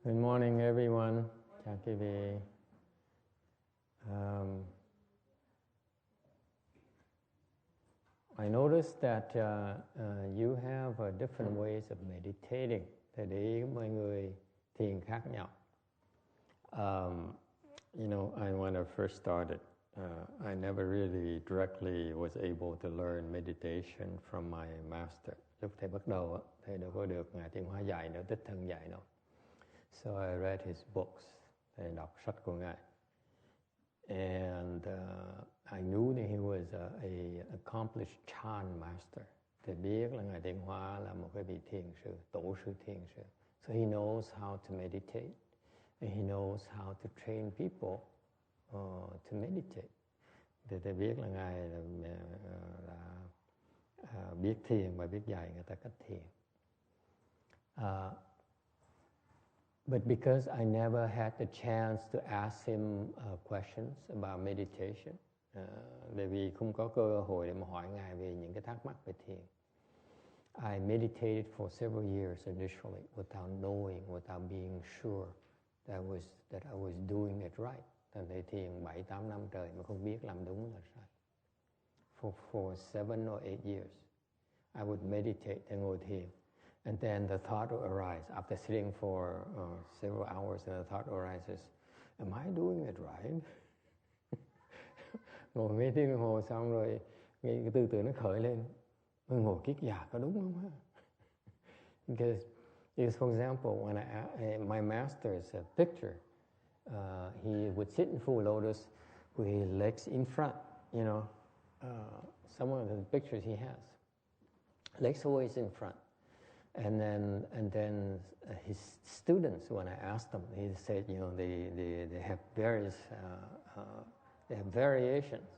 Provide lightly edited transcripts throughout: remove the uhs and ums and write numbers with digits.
Good morning, everyone. Chào quý vị. I noticed that you have different ways of meditating. Thầy để ý mọi người thiền khác nhau. When I first started, I never really directly was able to learn meditation from my master. Lúc thầy bắt đầu, thầy đâu có được Ngài Tiến Hóa dạy nữa, Tích Thân dạy đâu. So I read his books. Thầy đọc sách của Ngài. And I knew that he was a accomplished Chan master. Thầy biết là Ngài Tiến Hóa là một cái vị thiền sư, tổ sư thiền sư. So he knows how to meditate. And he knows how to train people to meditate. Thì thầy biết là Ngài là biết thiền và biết dạy người ta cách thiền. But because I never had the chance to ask him questions about meditation, bởi vì không có cơ hội để mà hỏi Ngài về những cái thắc mắc về thiền, I meditated for several years initially without knowing, without being sure that I was doing it right. Thầy thiền 7-8 năm trời mà không biết làm đúng là sai. For 7 or 8 years, I would meditate, and ngồi thiền. And then the thought will arise after sitting for several hours, and the thought arises, am I doing it right? Ngồi mấy tiếng đồng hồ xong rồi cái tư tưởng nó khởi lên, ngồi kiết già có đúng không ha? Because for example, when my master's picture, he would sit in full lotus with his legs in front. Some of the pictures he has, legs always in front. And then his students, when I asked them, he said, they have variations.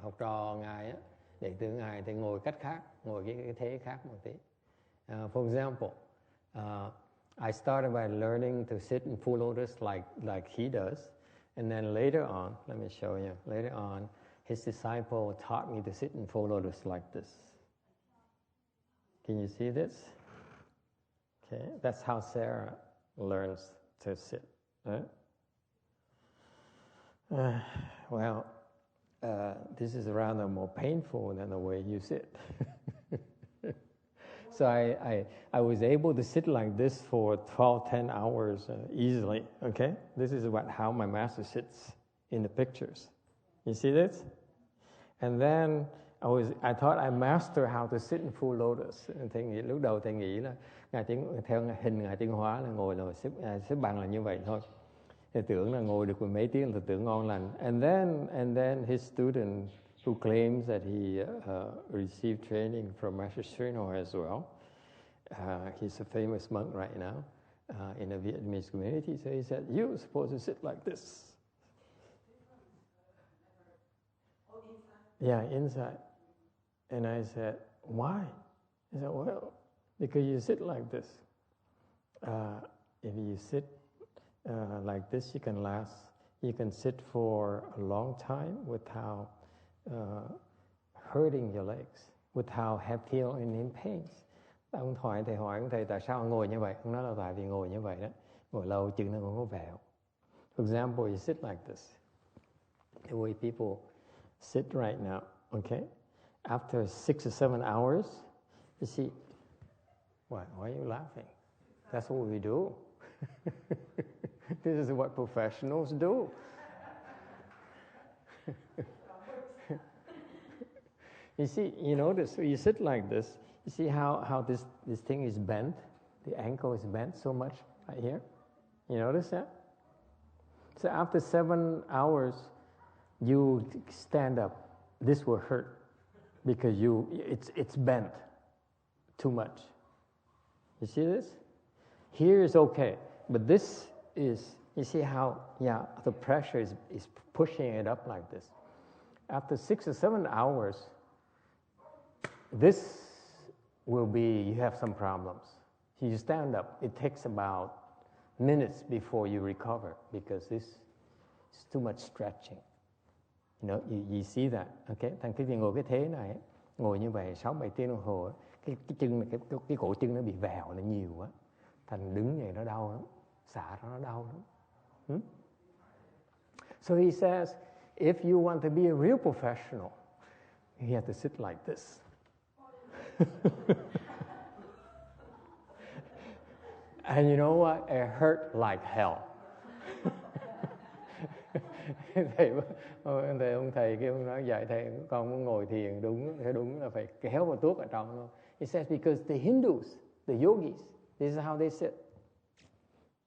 Học trò Ngài á, đệ tử Ngài thì ngồi cách khác, ngồi cái thế khác một tí. For example, I started by learning to sit in full lotus like he does, and then later on, let me show you. Later on, his disciple taught me to sit in full lotus like this. Can you see this? Okay, that's how Sarah learns to sit. Right? This is rather more painful than the way you sit. So I was able to sit like this for 10 hours easily. Okay, this is how my master sits in the pictures. You see this? And then I thought I mastered how to sit in full lotus. Lúc đầu thầy nghĩ là theo hình Ngài Tiến Hóa là ngồi là xếp bằng là như vậy thôi. Thầy tưởng là ngồi được mấy tiếng là tưởng ngon lành. And then his student who claims that he received training from Master Srino as well. He's a famous monk right now in the Vietnamese community. So he said, you're supposed to sit like this. Yeah, inside. And I said, why? He said, well, because you sit like this. If you sit like this, you can sit for a long time without hurting your legs, without feeling any pains. Ông thầy hỏi ông thầy tại sao ông ngồi như vậy? Ông nói là tại vì ngồi như vậy đó, ngồi lâu chân nó cũng có vẹo. For example, you sit like this. The way people sit right now, okay? After 6 or 7 hours, you see, why are you laughing? That's what we do. This is what professionals do. You see, you notice, you sit like this, you see how this thing is bent? The ankle is bent so much right here. You notice that? So after 7 hours, you stand up. This will hurt because it's bent too much. You see this? Here is okay, but this is, you see how, the pressure is pushing it up like this. After 6 or 7 hours, this will be, you have some problems. So you stand up, it takes about minutes before you recover because this is too much stretching. You see that, okay? Thằng cái ngồi cái thế này, ngồi như vậy 6-7 tiếng đồng hồ, cái chân này, cái cổ chân nó bị vèo nó nhiều quá, thành đứng vậy nó đau lắm. xả ra nó đau lắm. So he says, if you want to be a real professional, you have to sit like this. And you know what? It hurt like hell. thầy ông thầy kêu ông nói vậy, thầy con muốn ngồi thiền đúng là phải kéo vào tuốt ở trong luôn. He says because the Hindus, the yogis, this is how they sit.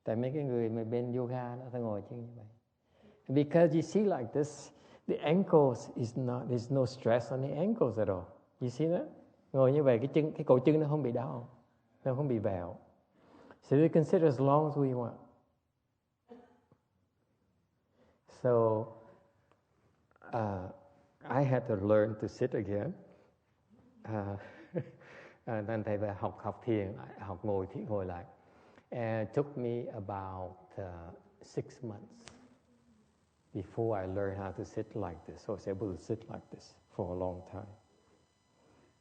Tại mấy cái người mà bên yoga nó ta ngồi chân như vậy. Because you see like this, the ankles there's no stress on the ankles at all. You see that? Ngồi như vậy cái cổ chân nó không bị đau, nó không bị vẹo. So we consider as long as we want. So I had to learn to sit again. Nên thầy phải học thiền, học ngồi lại. And it took me about 6 months before I learned how to sit like this. So I was able to sit like this for a long time.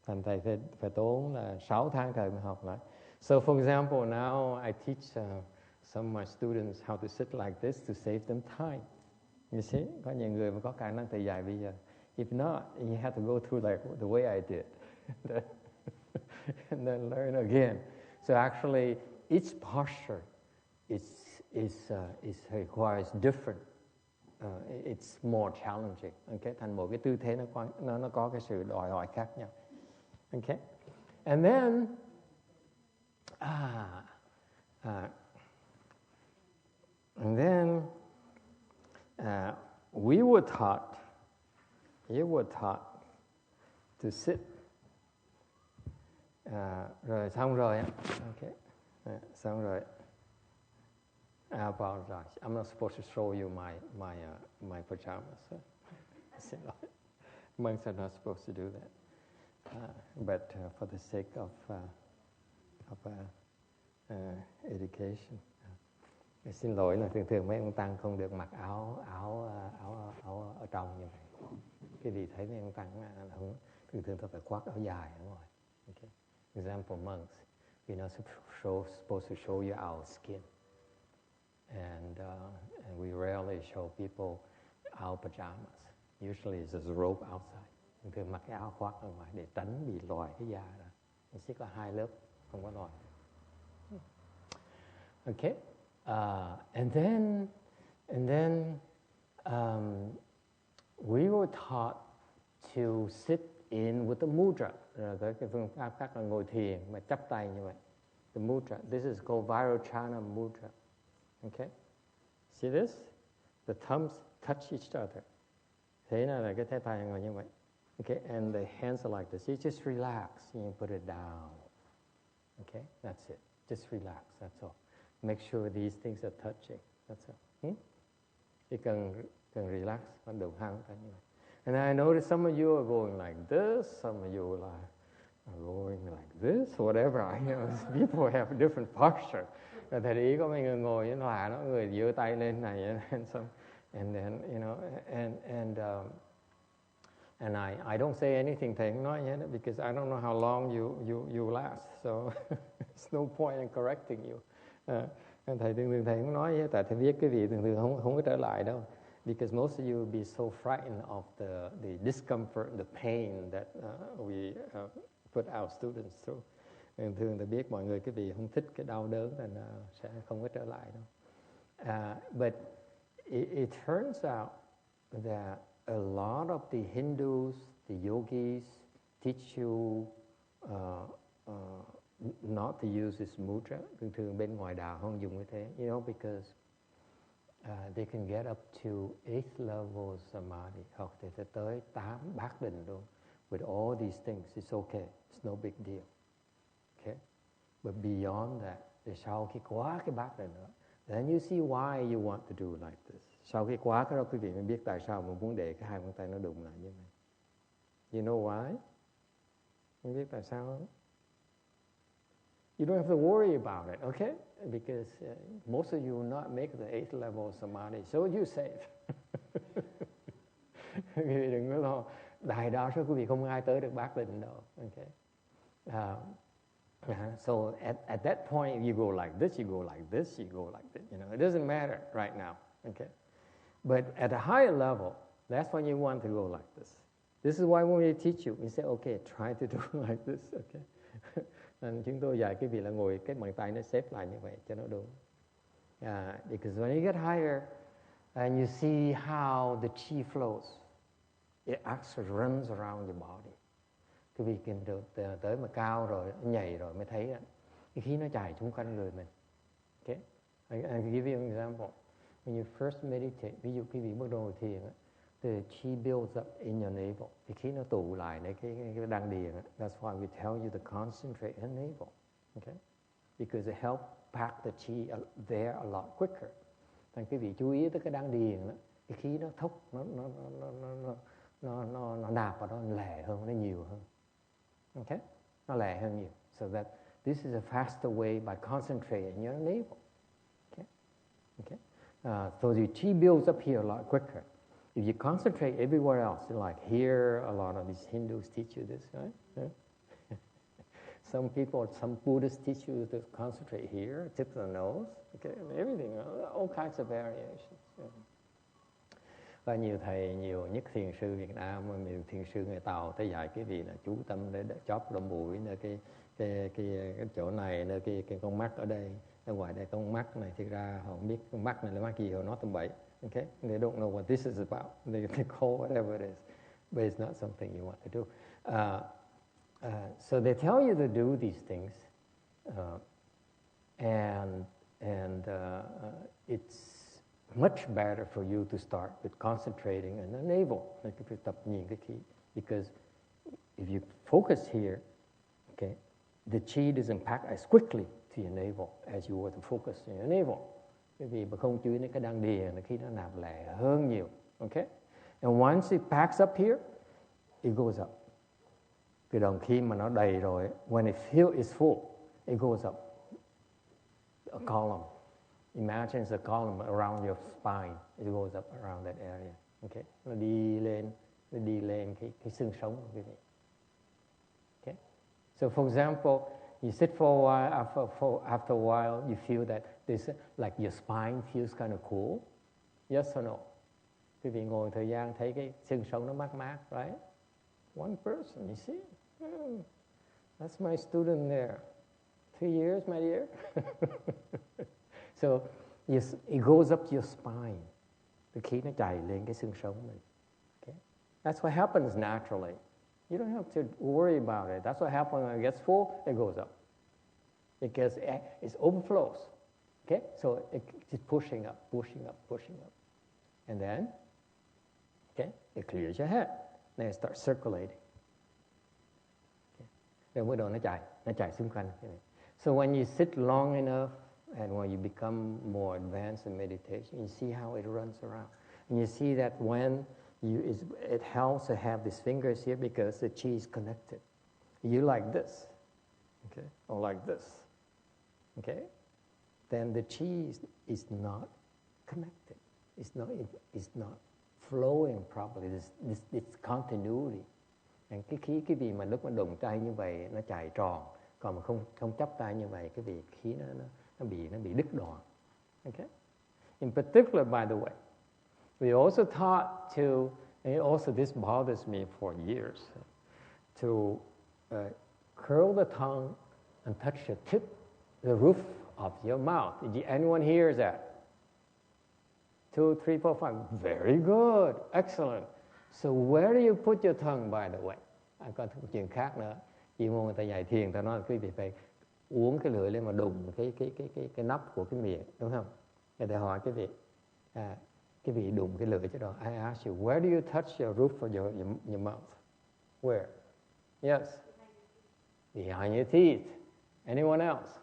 Thành thầy phải tốn là 6 tháng trời mới học lại. So for example, now I teach some of my students how to sit like this to save them time. You see, có nhiều người mà có khả năng thầy dạy bây giờ. If not, you have to go through like the way I did, and then learn again. So actually, each posture requires different. It's more challenging. Okay, thành mỗi cái tư thế nó có cái sự đòi hỏi khác nhau. Okay, and then we were taught to sit. Rồi xong rồi, okay, xong rồi. I apologize. I'm not supposed to show you my pajamas. Monks are not supposed to do that. But for the sake of education. Xin lỗi là thường mấy ông tăng không được mặc áo ở trong như vậy. Cái vì thấy mấy ông tăng là thường ta phải khoác áo dài ở ngoài. Okay. Example, monks, we're not supposed to show you our skin, and we rarely show people our pajamas. Usually it's just a robe outside. Thường mặc cái áo khoác ở ngoài để tránh bị lòi cái da ra. Mình sẽ có 2 lớp, không có lòi. Okay. And then we were taught to sit in with the mudra. Cái phương pháp khác là ngồi thiền mà chắp tay như vậy. The mudra. This is called Vairochana mudra. Okay. See this? The thumbs touch each other. Thế là cái thế tay ngồi như vậy. Okay. And the hands are like this. You just relax and you put it down. Okay. That's it. Just relax. That's all. Make sure these things are touching. That's all. You can relax on the hand. And I notice some of you are going like this. Some of you are going like this. Whatever. People have different posture. Thầy ý có mấy người ngồi như là nó người giơ tay lên này, and then and I don't say anything thầy không nói nhé, because I don't know how long you last. So there's no point in correcting you. Thầy thường thầy không nói với, tại thầy biết cái vị thường không có trở lại đâu, because most of you will be so frightened of the discomfort, the pain that we put our students through. Thường thầy biết mọi người cái vị không thích cái đau đớn nên sẽ không có trở lại đâu. But it turns out that a lot of the Hindus, the yogis teach you not to use this mudra. Thường bên ngoài đạo không dùng như thế. You know, because they can get up to 8th level samadhi. Hoặc they sẽ tới 8 bát định luôn. With all these things, it's okay. It's no big deal. Okay? But beyond that, thì sau khi quá cái bát định nữa, then you see why you want to do like this. Sau khi quá cái đó, quý vị mới biết tại sao mình muốn để cái 2 ngón tay nó đụng lại như này. You know why? Không biết tại sao không? You don't have to worry about it, okay? Because most of you will not make the 8th level samadhi, so you safe. Quý vị đừng có lo. Đại đa số quý vị không ai tới được bát định đâu, okay? So at that point, you go like this, you go like this, you go like this. It doesn't matter right now, okay? But at a higher level, that's when you want to go like this. This is why when we teach you, we say, okay, try to do like this, okay? Nên chúng tôi dạy cái vị là ngồi cái bàn tay nó xếp lại như vậy cho nó đúng. Because when you get higher and you see how the chi flows, it actually runs around your body. Cái vị tới mà cao rồi, nhảy rồi mới thấy cái khí nó chảy xung quanh người mình. Okay? I give you an example. When you first meditate, ví dụ cái vị bắt đầu thiền, the chi builds up in your navel. Cái khí nó tụ lạiในcái đan điền. That's why we tell you to concentrate in navel. Okay? Because it helps pack the chi there a lot quicker. Thành cái vị chú ý tới cái đan điền, cái khí nó thốc, nó nạp vào đó, nó lẻ hơn, nó nhiều hơn. Okay? Nó lẻ hơn nhiều. So that this is a faster way by concentrating your navel. Okay? Okay? So the chi builds up here a lot quicker. If you concentrate everywhere else, like here, a lot of these Hindus teach you this, right? Yeah. Some Buddhists teach you to concentrate here, tip of the nose, okay, everything, all kinds of variations. Yeah. Và nhiều thầy, nhiều nhất thiền sư Việt Nam, nhiều thiền sư người Tàu tới dạy cái vị là chú tâm để chóp lỗ mũi, nơi cái chỗ này, nơi cái con mắt ở đây, ở ngoài đây con mắt này thì ra họ không biết con mắt này là mắt gì, họ nói tầm bậy. Okay, they don't know what this is about. They call whatever it is, but it's not something you want to do. So they tell you to do these things, and it's much better for you to start with concentrating in the navel, because if you focus here, okay, the chi doesn't pack as quickly to your navel as you were to focus in your navel. Bởi vì mà không chú ý đến cái đan điền là khi nó nạp lẻ hơn nhiều. Okay? And once it packs up here, it goes up. Cái đồng khi mà nó đầy rồi, when it feels it's full, it goes up. A column. Imagine it's a column around your spine. It goes up around that area. Okay? Nó đi lên cái xương sống của quý vị. Okay? So for example, you sit for a while, after a while, you feel that this, like your spine feels kind of cool. Yes or no? Quý vị ngồi thời gian thấy cái xương sống nó mát mát, right? One person, you see? That's my student there. 3 years, my dear. So, yes, it goes up to your spine. Cái khí nó chảy lên cái xương sống mình. Okay? That's what happens naturally. You don't have to worry about it. That's what happens when it gets full, it goes up. Because it overflows. Okay? So it's pushing up. And then, okay, it clears your head. Then it starts circulating. Okay? Rồi bắt đầu nó chảy xung quanh. So when you sit long enough, and when you become more advanced in meditation, you see how it runs around. And you see that when it helps to have these fingers here because the chi is connected. You like this, okay, or like this, okay? Then the chi is not connected. It's not flowing properly. This continuity. And cái vị mà lúc mà đụng tay như vậy nó chạy tròn, còn mà không chấp tay như vậy cái vị khí nó bị đứt đoạn. Okay? In particular, by the way, we also taught to, and also this bothers me for years, to curl the tongue and touch the roof of your mouth. Did anyone hear that? 2, 3, 4, 5. Very good. Excellent. So where do you put your tongue, by the way? Còn chuyện khác nữa. Vì môn người ta dạy thiền, ta nói là quý vị phải uống cái lưỡi lên mà đụng cái nắp của cái miệng, đúng không? Người ta hỏi cái vị đụng cái lưỡi chứ đó. I ask you, where do you touch your roof of your mouth? Where? Yes. Behind your teeth. Anyone else?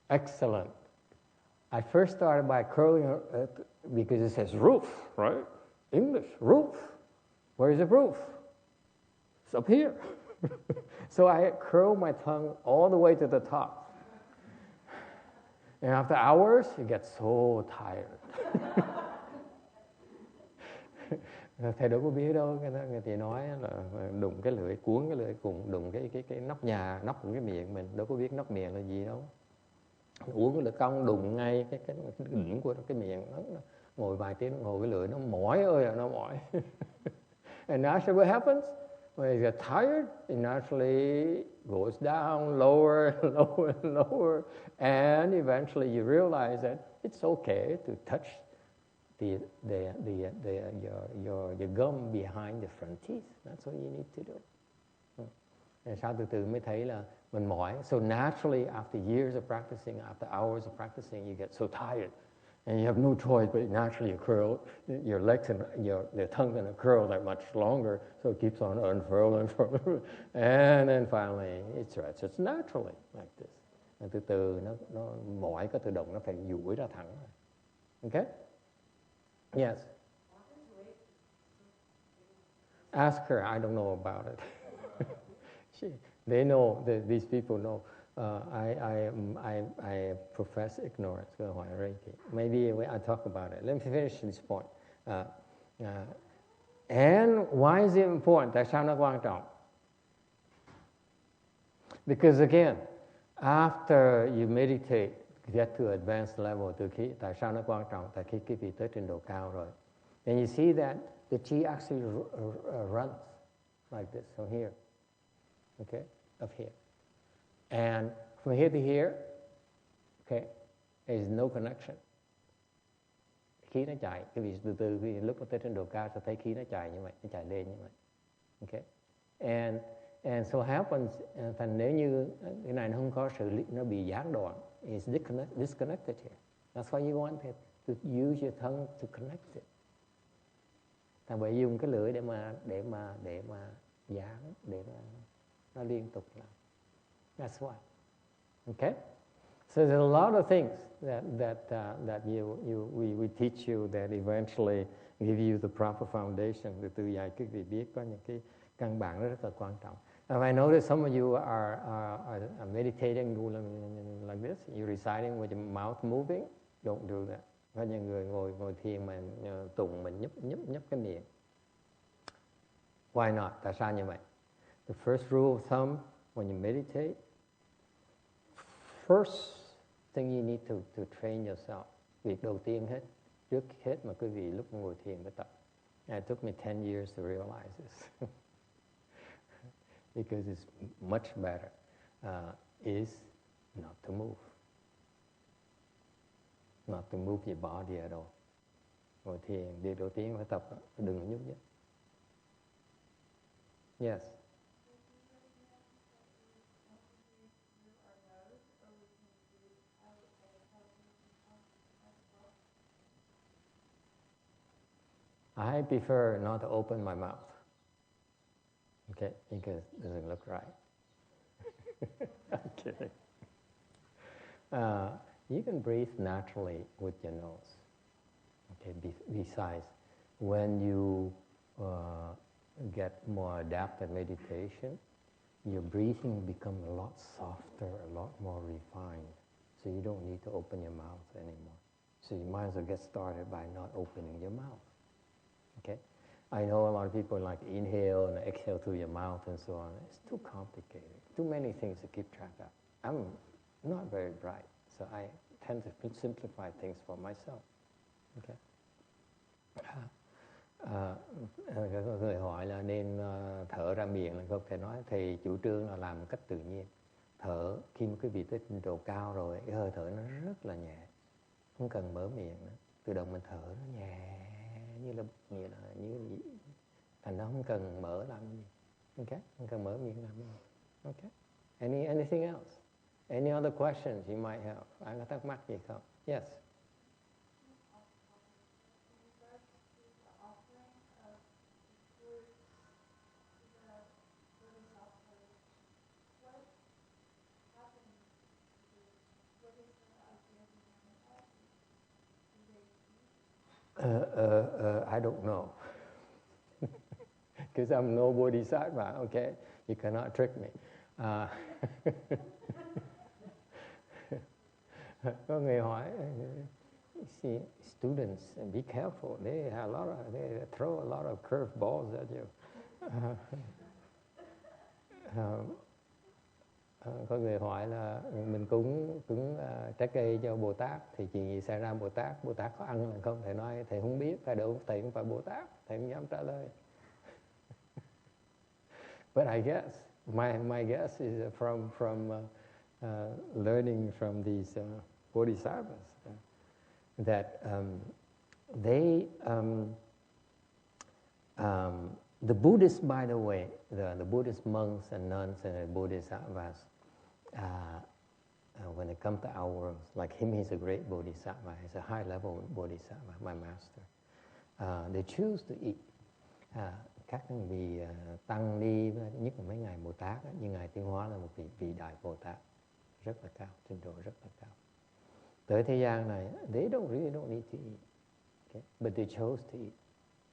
Excellent. I first started by curling because it says roof, right? English, roof. Where is the roof? It's up here. So I curl my tongue all the way to the top. And after hours, you get so tired. Thầy đâu có biết đâu, người thì nói là đụng cái lưỡi, cuốn cái lưỡi cùng đụng cái nóc nhà, nóc của cái miệng mình, đâu có biết nóc miệng là gì đâu. Uống cái lưỡi cong đụng ngay cái đỉnh của cái miệng nó ngồi vài tiếng ngồi cái lưỡi nó mỏi ơi là nó mỏi. And naturally what happens? When you get tired, it naturally goes down, lower, lower, lower, and eventually you realize that it's okay to touch your gum behind the front teeth. That's what you need to do. And sau từ từ mới thấy là mình mỏi. So naturally, after years of practicing, after hours of practicing, you get so tired. And you have no choice but naturally curl your legs and your tongue gonna curl that much longer, so it keeps on unfurling, and then finally it stretches naturally like this. And từ từ nó mỏi có tự động nó phải duỗi ra thẳng. Okay? Yes. Ask her. I don't know about it. They know. These people know. I profess ignorance. Maybe I talk about it. Let me finish this point. And why is it important? Tại sao nó quan trọng? Because again, after you meditate, get to advanced level, tại sao nó quan trọng? Tại khi quý vị tới trình độ cao rồi, and you see that the chi actually runs like this from here, okay, up here. And from here to here, okay, there is no connection. Khí nó chạy, cái vị từ từ lúc nó tới trên độ cao sẽ thấy khí nó chạy như vậy, nó chạy lên như vậy, okay. And so happens, thành nếu như cái này nó không có sự nó bị gián đoạn, it's disconnected here. That's why you want to use your tongue to connect it. Thành bởi dùng cái lưỡi để mà dán, để mà nó liên tục lại. That's why. Okay? So there's a lot of things that we teach you that eventually give you the proper foundation. Từ dạy quý vị biết có những cái căn bản rất là quan trọng. And I know that some of you are meditating like this. You're reciting with your mouth moving. Don't do that. Có những người ngồi thiền mà tụng mình nhấp cái miệng. Why not? Tại sao như vậy? The first rule of thumb when you meditate, first thing you need to train yourself. Việc đầu tiên hết, trước hết mà quý vị lúc ngồi thiền phải tập. It took me 10 years to realize this. Because it's much better, is not to move. Not to move your body at all. Ngồi thiền, việc đầu tiên phải tập, đừng nhúc nhích. Yes. I prefer not to open my mouth. Okay, because it doesn't look right. I'm kidding. You can breathe naturally with your nose. Okay. Besides, when you get more adept at meditation, your breathing becomes a lot softer, a lot more refined. So you don't need to open your mouth anymore. So you might as well get started by not opening your mouth. Okay. I know a lot of people like inhale and exhale through your mouth and so on. It's too complicated. Too many things to keep track of. I'm not very bright, so I tend to simplify things for myself. Okay. Người hỏi là nên thở ra miệng là không thể nói. Thầy chủ trương là làm một cách tự nhiên. Thở khi mà quý vị tới trình độ cao rồi, cái hơi thở nó rất là nhẹ, không cần mở miệng nữa. Tự động mình thở nó nhẹ như thành nó không cần mở làm gì. Okay, không cần mở miệng làm gì. Okay. Anything else? Any other questions you might have? Ai có thắc mắc gì không? Yes. I don't know. Because I'm no bodhisattva, okay? You cannot trick me. Có người hỏi, You see, students, be careful. They throw a lot of curveballs at you. Có người hỏi là mình cúng trái cây cho Bồ Tát thì chuyện gì xảy ra Bồ Tát có ăn là không? Thầy nói thầy không biết, thầy không phải Bồ Tát, thầy không dám trả lời. But I guess my guess is from learning from these bodhisattvas that the Buddhists, by the way, the Buddhist monks and nuns and the bodhisattvas, when it comes to our world, like him, he's a great bodhisattva. He's a high-level bodhisattva, my master. They choose to eat. Các vị tăng ni, nhất là mấy ngài Bồ Tát, như ngài Tiến Hóa là một vị đại Bồ Tát, rất là cao, trình độ rất là cao. Tới thế gian này, they really don't need to eat, okay? But they chose to eat.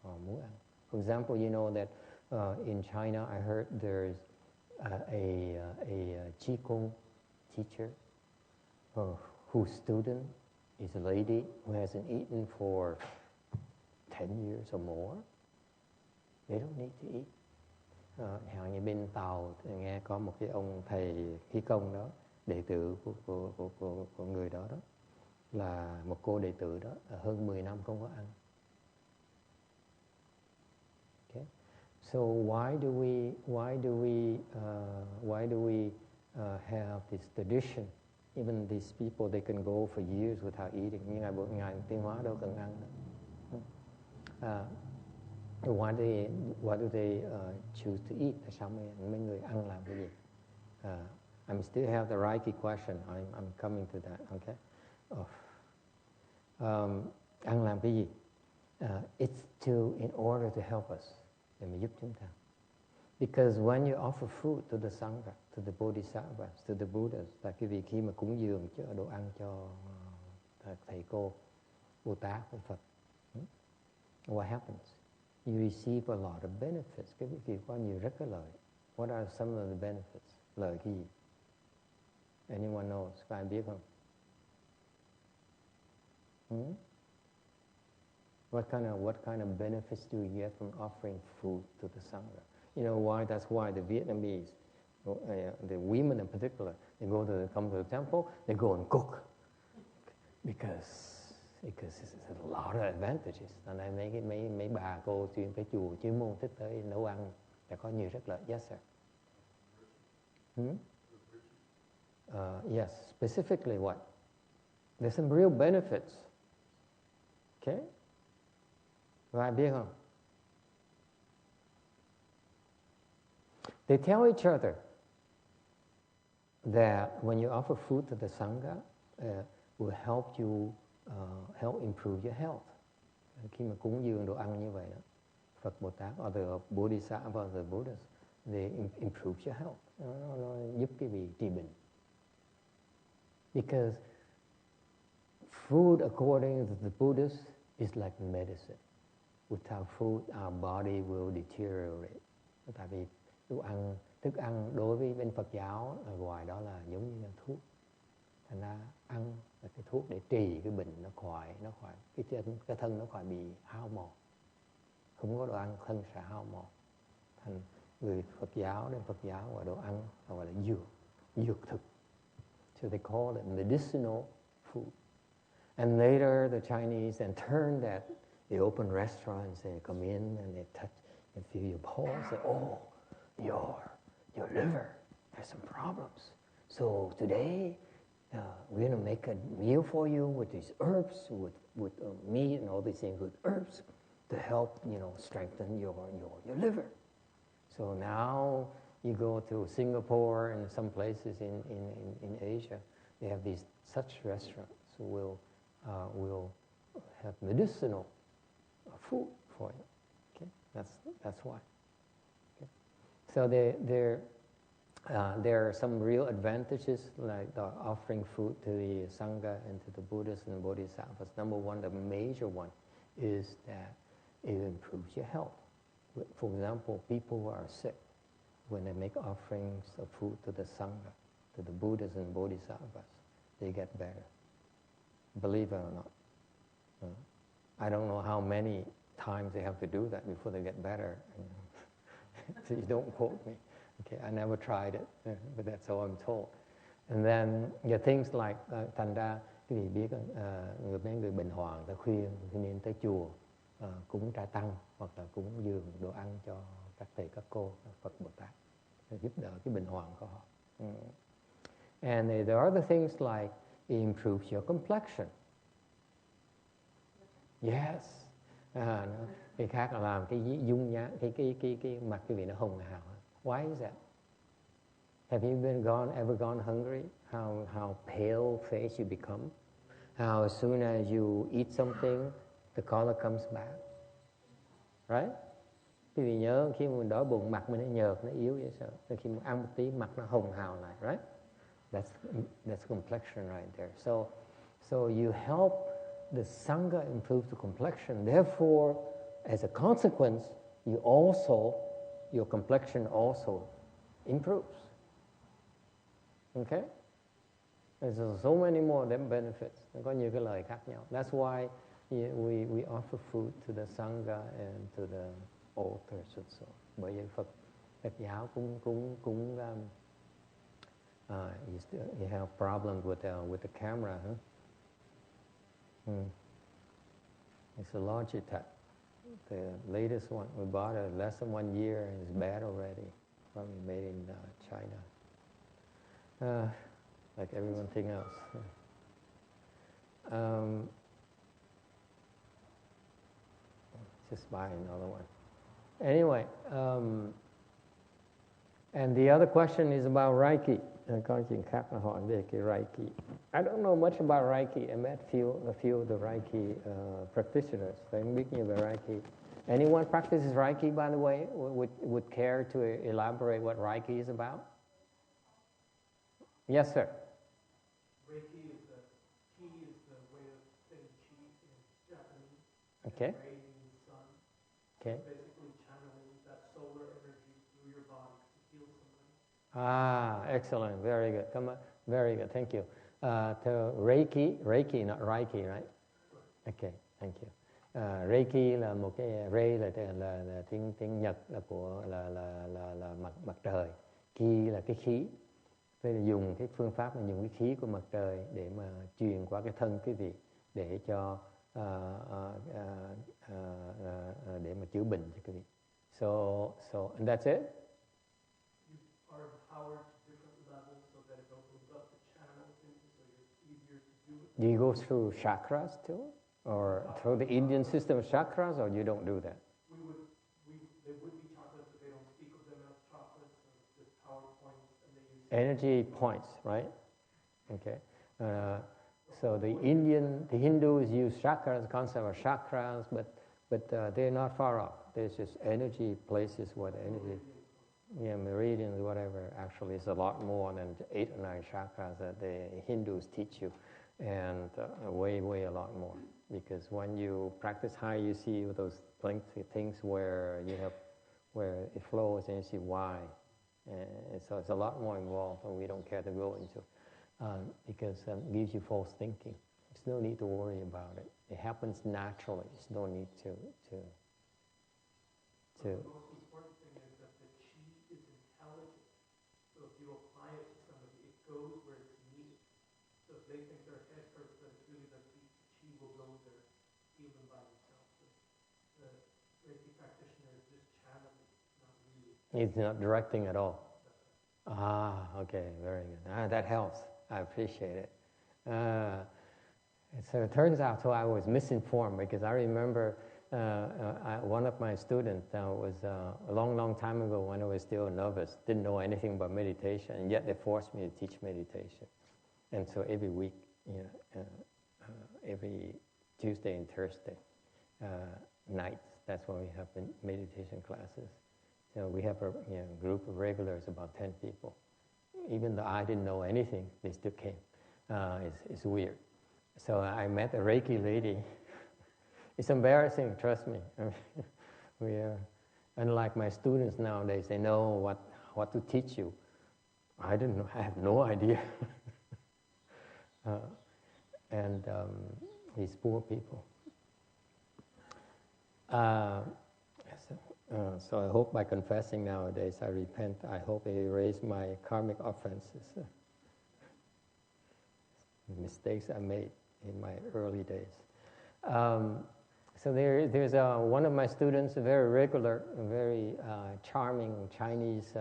Muốn ăn. For example, you know that in China, I heard there's a Qigong teacher whose student is a lady who hasn't eaten for 10 years or more. They don't need to eat. Chẳng như bên Tàu nghe có một cái ông thầy khí công đó, đệ tử của người đó là một cô đệ tử đó, hơn 10 năm không có ăn. Okay. So why do we have this tradition? Even these people, they can go for years without eating. Nhưng ngài Tiến Hóa đâu cần ăn đâu. Why do they choose to eat? Tại sao mấy người ăn làm cái gì? I still have the Reiki question. I'm coming to that. Okay. Ăn làm cái gì? It's in order to help us, để mà giúp chúng ta. Because when you offer food to the Sangha, to the Bodhisattvas, to the Buddhas, là cái việc khi mà cúng dường cho đồ ăn cho thầy cô, Bồ Tát, Phật, what happens? You receive a lot of benefits. Cái việc có nhiều rất cái lợi. What are some of the benefits? Lợi cái gì? Anyone knows? Có ai biết không? What kind of benefits do you get from offering food to the Sangha? You know why? That's why the Vietnamese, the women in particular, they come to the temple, they go and cook. Because it's a lot of advantages. Nên đây mấy bà cô chuyên tới chùa chuyên môn thích tới nấu ăn là có nhiều rất lợi. Yes, sir. Yes, specifically what? There's some real benefits. Okay? Có ai biết không? They tell each other that when you offer food to the Sangha, will help you help improve your health. Khi mà cúng dường đồ ăn như vậy đó, Phật Bồ Tát or the Bodhisattva or the Buddhas, they improve your health. Nó giúp cái vị trị bệnh. Because food, according to the Buddhists, is like medicine. Without food, our body will deteriorate. Tại vì thức ăn đối với bên Phật giáo ở ngoài đó là giống như là thuốc. Thành ra ăn là cái thuốc để trì cái bệnh nó khỏi cái thân nó khỏi bị hao mòn. Không có đồ ăn thân sẽ hao mòn. Thành người Phật giáo đến Phật giáo gọi đồ ăn gọi là dược thực. So they call it medicinal food. And later the Chinese then turned that, they open restaurants, they come in and they touch and feel your pulse, say, oh, your liver has some problems. So today we're going to make a meal for you with these herbs, with meat and all these things, with herbs to help, strengthen your liver. So now you go to Singapore and some places in Asia, they have these such restaurants who will have medicinal food for you. Okay, that's why. Okay. So there are some real advantages, like offering food to the Sangha and to the Buddhists and Bodhisattvas. Number one, the major one, is that it improves your health. For example, people who are sick, when they make offerings of food to the Sangha, to the Buddhas and Bodhisattvas, they get better. Believe it or not. I don't know how many times they have to do that before they get better. So you don't quote me. Okay, I never tried it, but that's all I'm told. And then things like thành ra quý vị biết mấy người bệnh hoạn ta khuyên nên tới chùa cúng trai tăng hoặc là cúng dường đồ ăn cho các thầy các cô các Phật Bồ Tát giúp đỡ cái bệnh hoạn của họ. And there are other things like it improves your complexion. Yes. Cái khác là làm cái dung nhã, cái mặt quý vị nó hồng hào. Why is that? Have you ever gone hungry? How pale face you become? How as soon as you eat something, the color comes back. Right? Quý vị nhớ khi mình đói bụng mặt mình nó nhợt, nó yếu vậy sao? Rồi khi mình ăn một tí mặt nó hồng hào lại, right? That's complexion right there. So you help the Sangha improve the complexion. Therefore, as a consequence, your complexion also improves. Okay? There's so many more benefits. Có nhiều cái lợi khác nhau. That's why we offer food to the Sangha and to the altars and so. Bởi vì Phật giáo cũng you have problems with the camera, huh? It's a Logitech. The latest one we bought it less than 1 year and it's bad already. Probably made in China. Like everything else. Just buy another one. Anyway, and the other question is about Reiki. Có chuyện khác là hỏi về cái Reiki. I don't know much about Reiki. I met a few of the Reiki practitioners. Tôi không biết nhiều về Reiki. Anyone practices Reiki, by the way, would care to elaborate what Reiki is about? Yes, sir. Reiki is the way of setting chi in Japanese. Okay. Rei means sun. Okay. It's basically channeling that solar energy through your body to heal somebody. Excellent. Very good. Come on. Very good. Thank you. Reiki, not Reiki, right? Okay. Thank you. Reiki là một cái Rei là tiếng Nhật là của là mặt trời. Ki là cái khí. Thế là dùng cái phương pháp là dùng cái khí của mặt trời để mà truyền qua cái thân quý vị để cho để mà chữa bệnh cho quý vị. So and that's it. You are empowered to different levels so that it opens up the channels so it's easier to do it. Do you go through chakras too, or through the Indian system of chakras, or you don't do that? There would be chakras, but they don't speak of them as chakras. So just power points, and they use Energy points, right? Okay. So the Hindus use chakras, the concept of chakras, but they're not far off. There's just energy places where the energy, meridians, whatever. Actually, it's a lot more than 8 or 9 chakras that the Hindus teach you, and way a lot more. Because when you practice high, you see those things where it flows and you see why. And so it's a lot more involved, and we don't care to go into, because it gives you false thinking. There's no need to worry about it. It happens naturally. There's no need to. The most important thing is that the chi is intelligent. So if you apply it to somebody, it goes where it's needed. So if they think their head hurts, but it's really the chi will go there, even by themselves. So the Reiki practitioner is just channeling, not really. It's not directing at all. Okay, very good. That helps. I appreciate it. So it turns out, I was misinformed because I remember one of my students was a long time ago when I was still a novice, didn't know anything about meditation, and yet they forced me to teach meditation. And so every week, every Tuesday and Thursday nights, that's when we have meditation classes. So we have a group of regulars, about 10 people. Even though I didn't know anything, they still came. It's weird. So I met a Reiki lady. It's embarrassing, trust me. We are, unlike my students nowadays, they know what to teach you. I didn't know. I have no idea. And these poor people, So I hope by confessing nowadays I repent. I hope I erase my karmic offenses, mistakes I made in my early days. So there's one of my students, a very regular, a very charming Chinese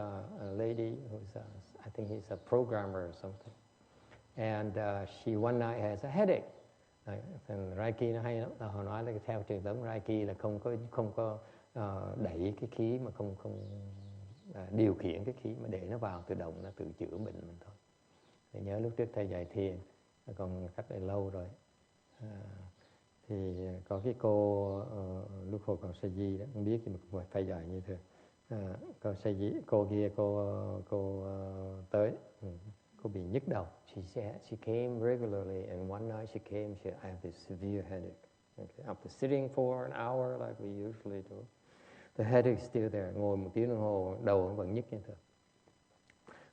lady who's, I think he's a programmer or something. And she one night has a headache. Thằng Reiki nó hay lắm. Họ nói là theo truyền thống Reiki là không có đẩy cái khí mà không điều khiển cái khí, mà để nó vào tự động, nó tự chữa bệnh mình thôi. Thì nhớ lúc trước thầy dạy thiền, còn cách đây lâu rồi. Thì có cái cô lúc hồi còn Sa Di đó, không biết nhưng mà thầy dạy như thế. Cô Sa Di, cô kia cô tới. Cô bị nhức đầu. She came regularly, and one night she came. I have this severe headache. Okay. After sitting for an hour like we usually do, the headache is still there. Ngồi một tiếng đồng hồ, đầu vẫn nhức như thế.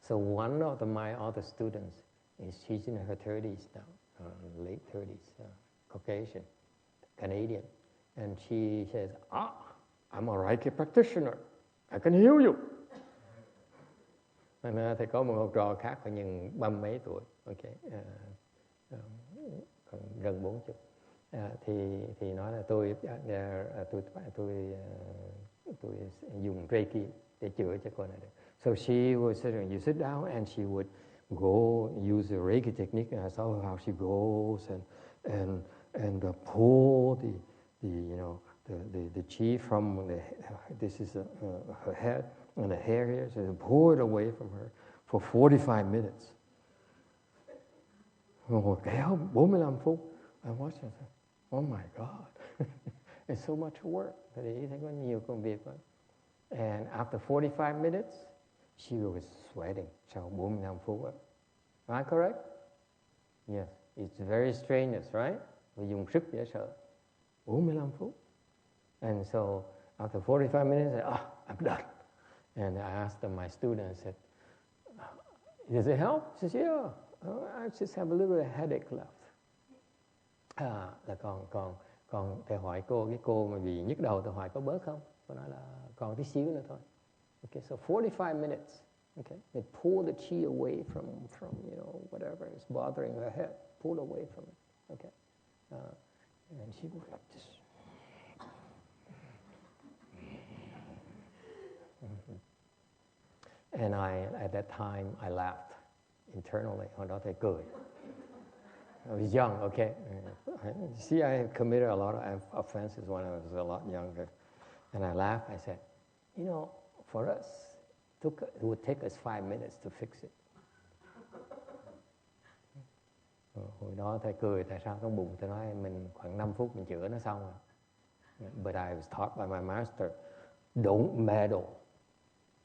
So one of my other students she's in her 30s now, late 30s, Caucasian, Canadian, and she says, I'm a Reiki practitioner. I can heal you. Thì có một học trò khác phải nhìn 30 mấy tuổi, okay, gần 40, thì nói là tôi dùng Reiki để chữa cho cô này được. So she was sitting, you sit down, and she would go use the Reiki technique, and I saw how she goes and pull the chi from this is her head and the hair here, so pull it away from her for 45 minutes. Ngồi kéo 45 phút. I watched and said, oh my God, it's so much work. Thì thấy có nhiều công việc lắm. And after 45 minutes, she was sweating. Sau 45 phút. Am I correct? Yes, it's very strenuous, right? Vì dùng sức dễ sợ. 45 phút. And so after 45 minutes, I said, I'm done. And I asked my student, I said, does it help? She said, yeah, I just have a little headache left. Là còn thầy hỏi cô, cái cô mà bị nhức đầu, tôi hỏi có bớt không? Cô nói là còn tí xíu nữa thôi. Okay, so 45 minutes. Okay, they pull the chi away from whatever is bothering her head, pull away from it. Okay, and she was like this. And at that time, I laughed internally. Hồi đó thầy cười. I was young, okay? See, I committed a lot of offenses when I was a lot younger. And I laughed. I said, for us, it would take us 5 minutes to fix it. Hồi đó thầy cười, tại sao trong bụng thầy nói mình khoảng 5 phút mình chữa nó xong rồi. But I was taught by my master, don't meddle.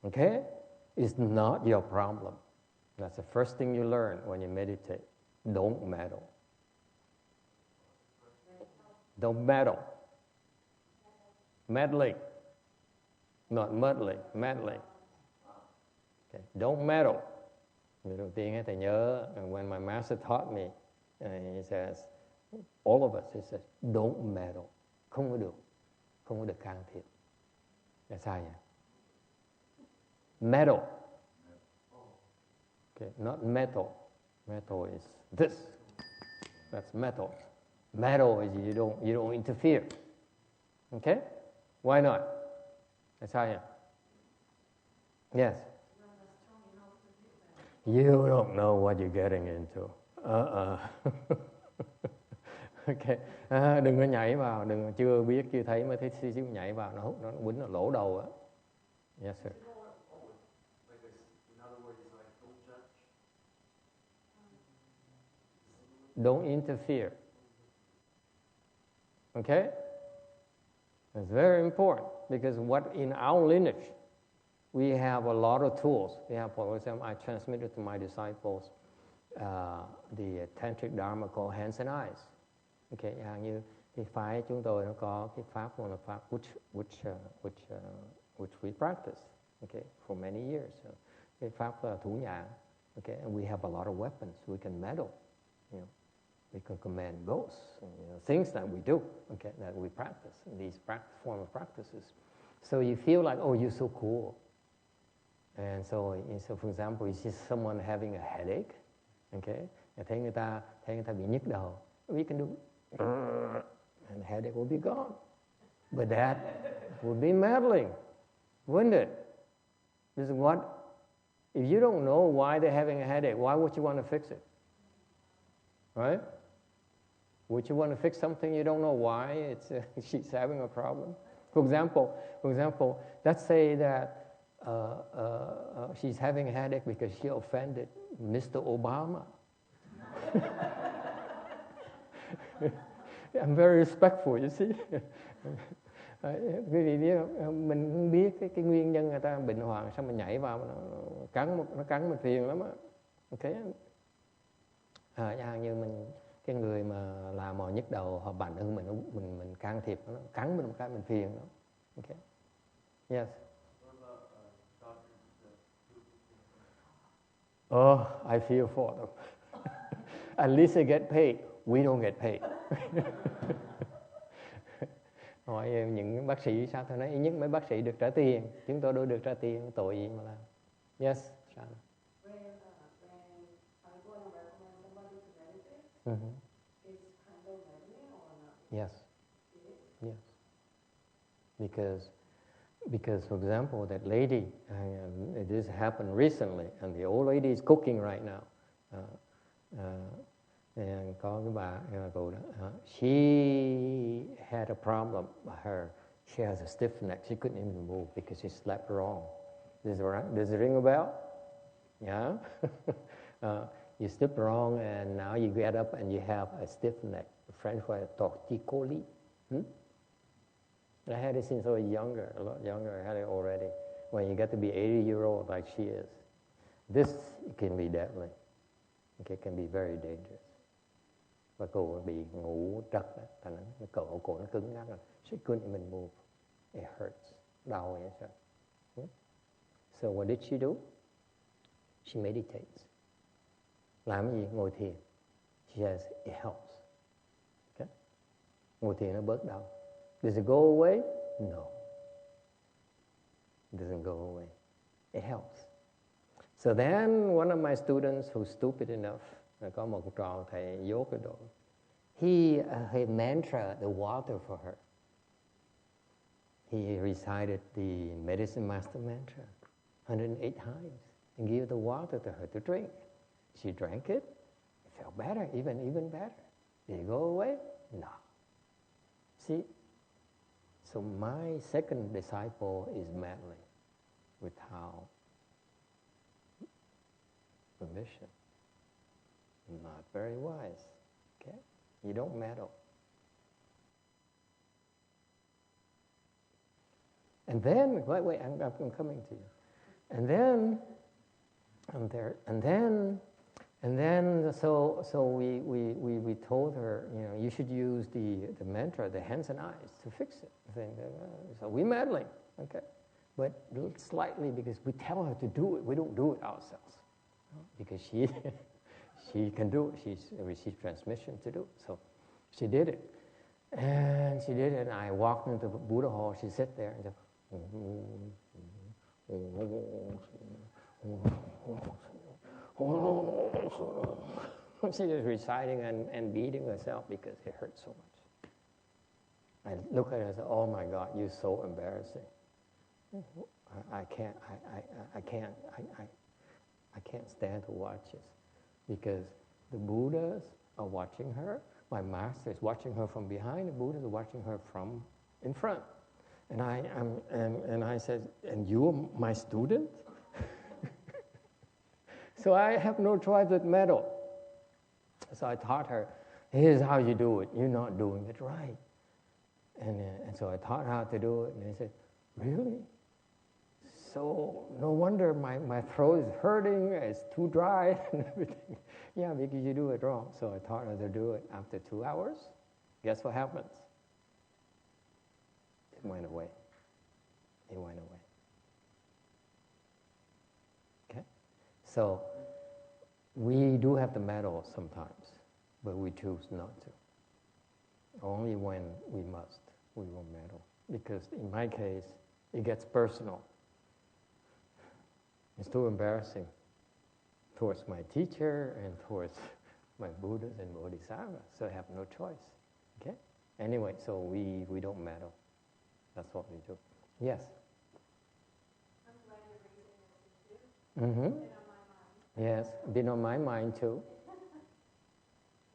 Okay? It's not your problem. That's the first thing you learn when you meditate. Don't meddle. Don't meddle. Meddling. Not muddling, meddling. Okay. Don't meddle. Điều đầu tiên thầy nhớ, when my master taught me, he says, all of us, he says, don't meddle. Không có được can thiệp. Là sai nhỉ? Metal. Okay, not metal. Metal is this. That's metal. Metal is you don't interfere. Okay? Why not? That's how. Yes. You don't know what you're getting into. Okay. Đừng có nhảy vào, chưa biết, chưa thấy mới thấy xíu nhảy vào, nó hút, nó quýnh, nó lỗ đầu á. Yes, sir. Don't interfere. Okay? It's very important because in our lineage, we have a lot of tools. We have, for example, I transmitted to my disciples the tantric dharma called hands and eyes. Okay, như cái phái chúng tôi nó có cái pháp là pháp which we practice. Okay, for many years. So, cái pháp là thủ nhãn. Okay, and we have a lot of weapons. We can meddle. We can command ghosts, things that we do, okay, that we practice, these form of practices. So you feel like, oh, you're so cool. And so for example, you see someone having a headache, okay, thấy người ta bị nhức đầu, we can do, and the headache will be gone. But that would be meddling, wouldn't it? This is what, if you don't know why they're having a headache, why would you want to fix it? Right? Would you want to fix something you don't know why she's having a problem? For example, let's say that she's having a headache because she offended Mr. Obama. I'm very respectful, you see. Quý vị biết không? Mình không biết cái nguyên nhân người ta bệnh hoạn, sao mình nhảy vào nó cắn mình phiền lắm á. Okay? Như cái người mà làm mò nhức đầu họ bệnh hơn mình can thiệp nó cắn mình một cái mình phiền đó. Okay. Yes. Oh, I feel for them. At least they get paid. We don't get paid. Hỏi những bác sĩ sao tôi nói ít nhất mấy bác sĩ được trả tiền, chúng tôi đâu được trả tiền, tội gì mà làm. Yes. Mm-hmm. Yes. Yes. Because for example, that lady, this happened recently, and the old lady is cooking right now. And có cái bà cô đó, she had a problem. She has a stiff neck. She couldn't even move because she slept wrong. Does it ring a bell? Yeah. You sleep wrong, and now you get up and you have a stiff neck. The French word torticolis. I had it since I was younger, a lot younger. I had it already. When you get to be 80-year-old like she is, this can be deadly. Okay, can be very dangerous. Và cô bị ngủ trật, thành nó cổ nó cứng ngắc rồi. She couldn't even move. It hurts. Đau vậy sao? So what did she do? She meditates. Làm gì? Ngồi thiền. She says it helps. Okay? Ngồi thiền nó bớt đau. Does it go away? No. It doesn't go away. It helps. So then one of my students who's stupid enough, có một trò thầy dốt cái độ, he mantra the water for her. He recited the medicine master mantra 108 times and gave the water to her to drink. She drank it. It felt better, even better. Did it go away? No. See? So my second disciple is meddling with how the mission. Not very wise. Okay? You don't meddle. And then, wait, I'm coming to you. And then, so we told her, you should use the mantra, the hands and eyes, to fix it. So we're meddling, okay? But slightly, because we tell her to do it, we don't do it ourselves. Because she can do it, she's received transmission to do it. So she did it. And she did it, and I walked into the Buddha hall, she sat there and just, she was reciting and beating herself because it hurt so much. I look at her and say, oh my God, you're so embarrassing. I can't stand to watch this because the Buddhas are watching her. My master is watching her from behind. The Buddhas are watching her from in front. And I said, and you're my student? So I have no choice but meddle. So I taught her, here's how you do it. You're not doing it right. And so I taught her how to do it. And I said, really? So no wonder my throat is hurting, it's too dry and everything. Yeah, because you do it wrong. So I taught her to do it. After 2 hours, guess what happens? It went away. It went away. Okay? So we do have to meddle sometimes. but we choose not to. Only when we must, we will meddle. Because in my case, it gets personal. It's too embarrassing towards my teacher and towards my Buddhas and Bodhisattvas, so I have no choice. Okay? Anyway, so we don't meddle. That's what we do. Yes? I'm glad you're raising this issue. Mm-hmm. It's been on my mind. Yes, been on my mind too.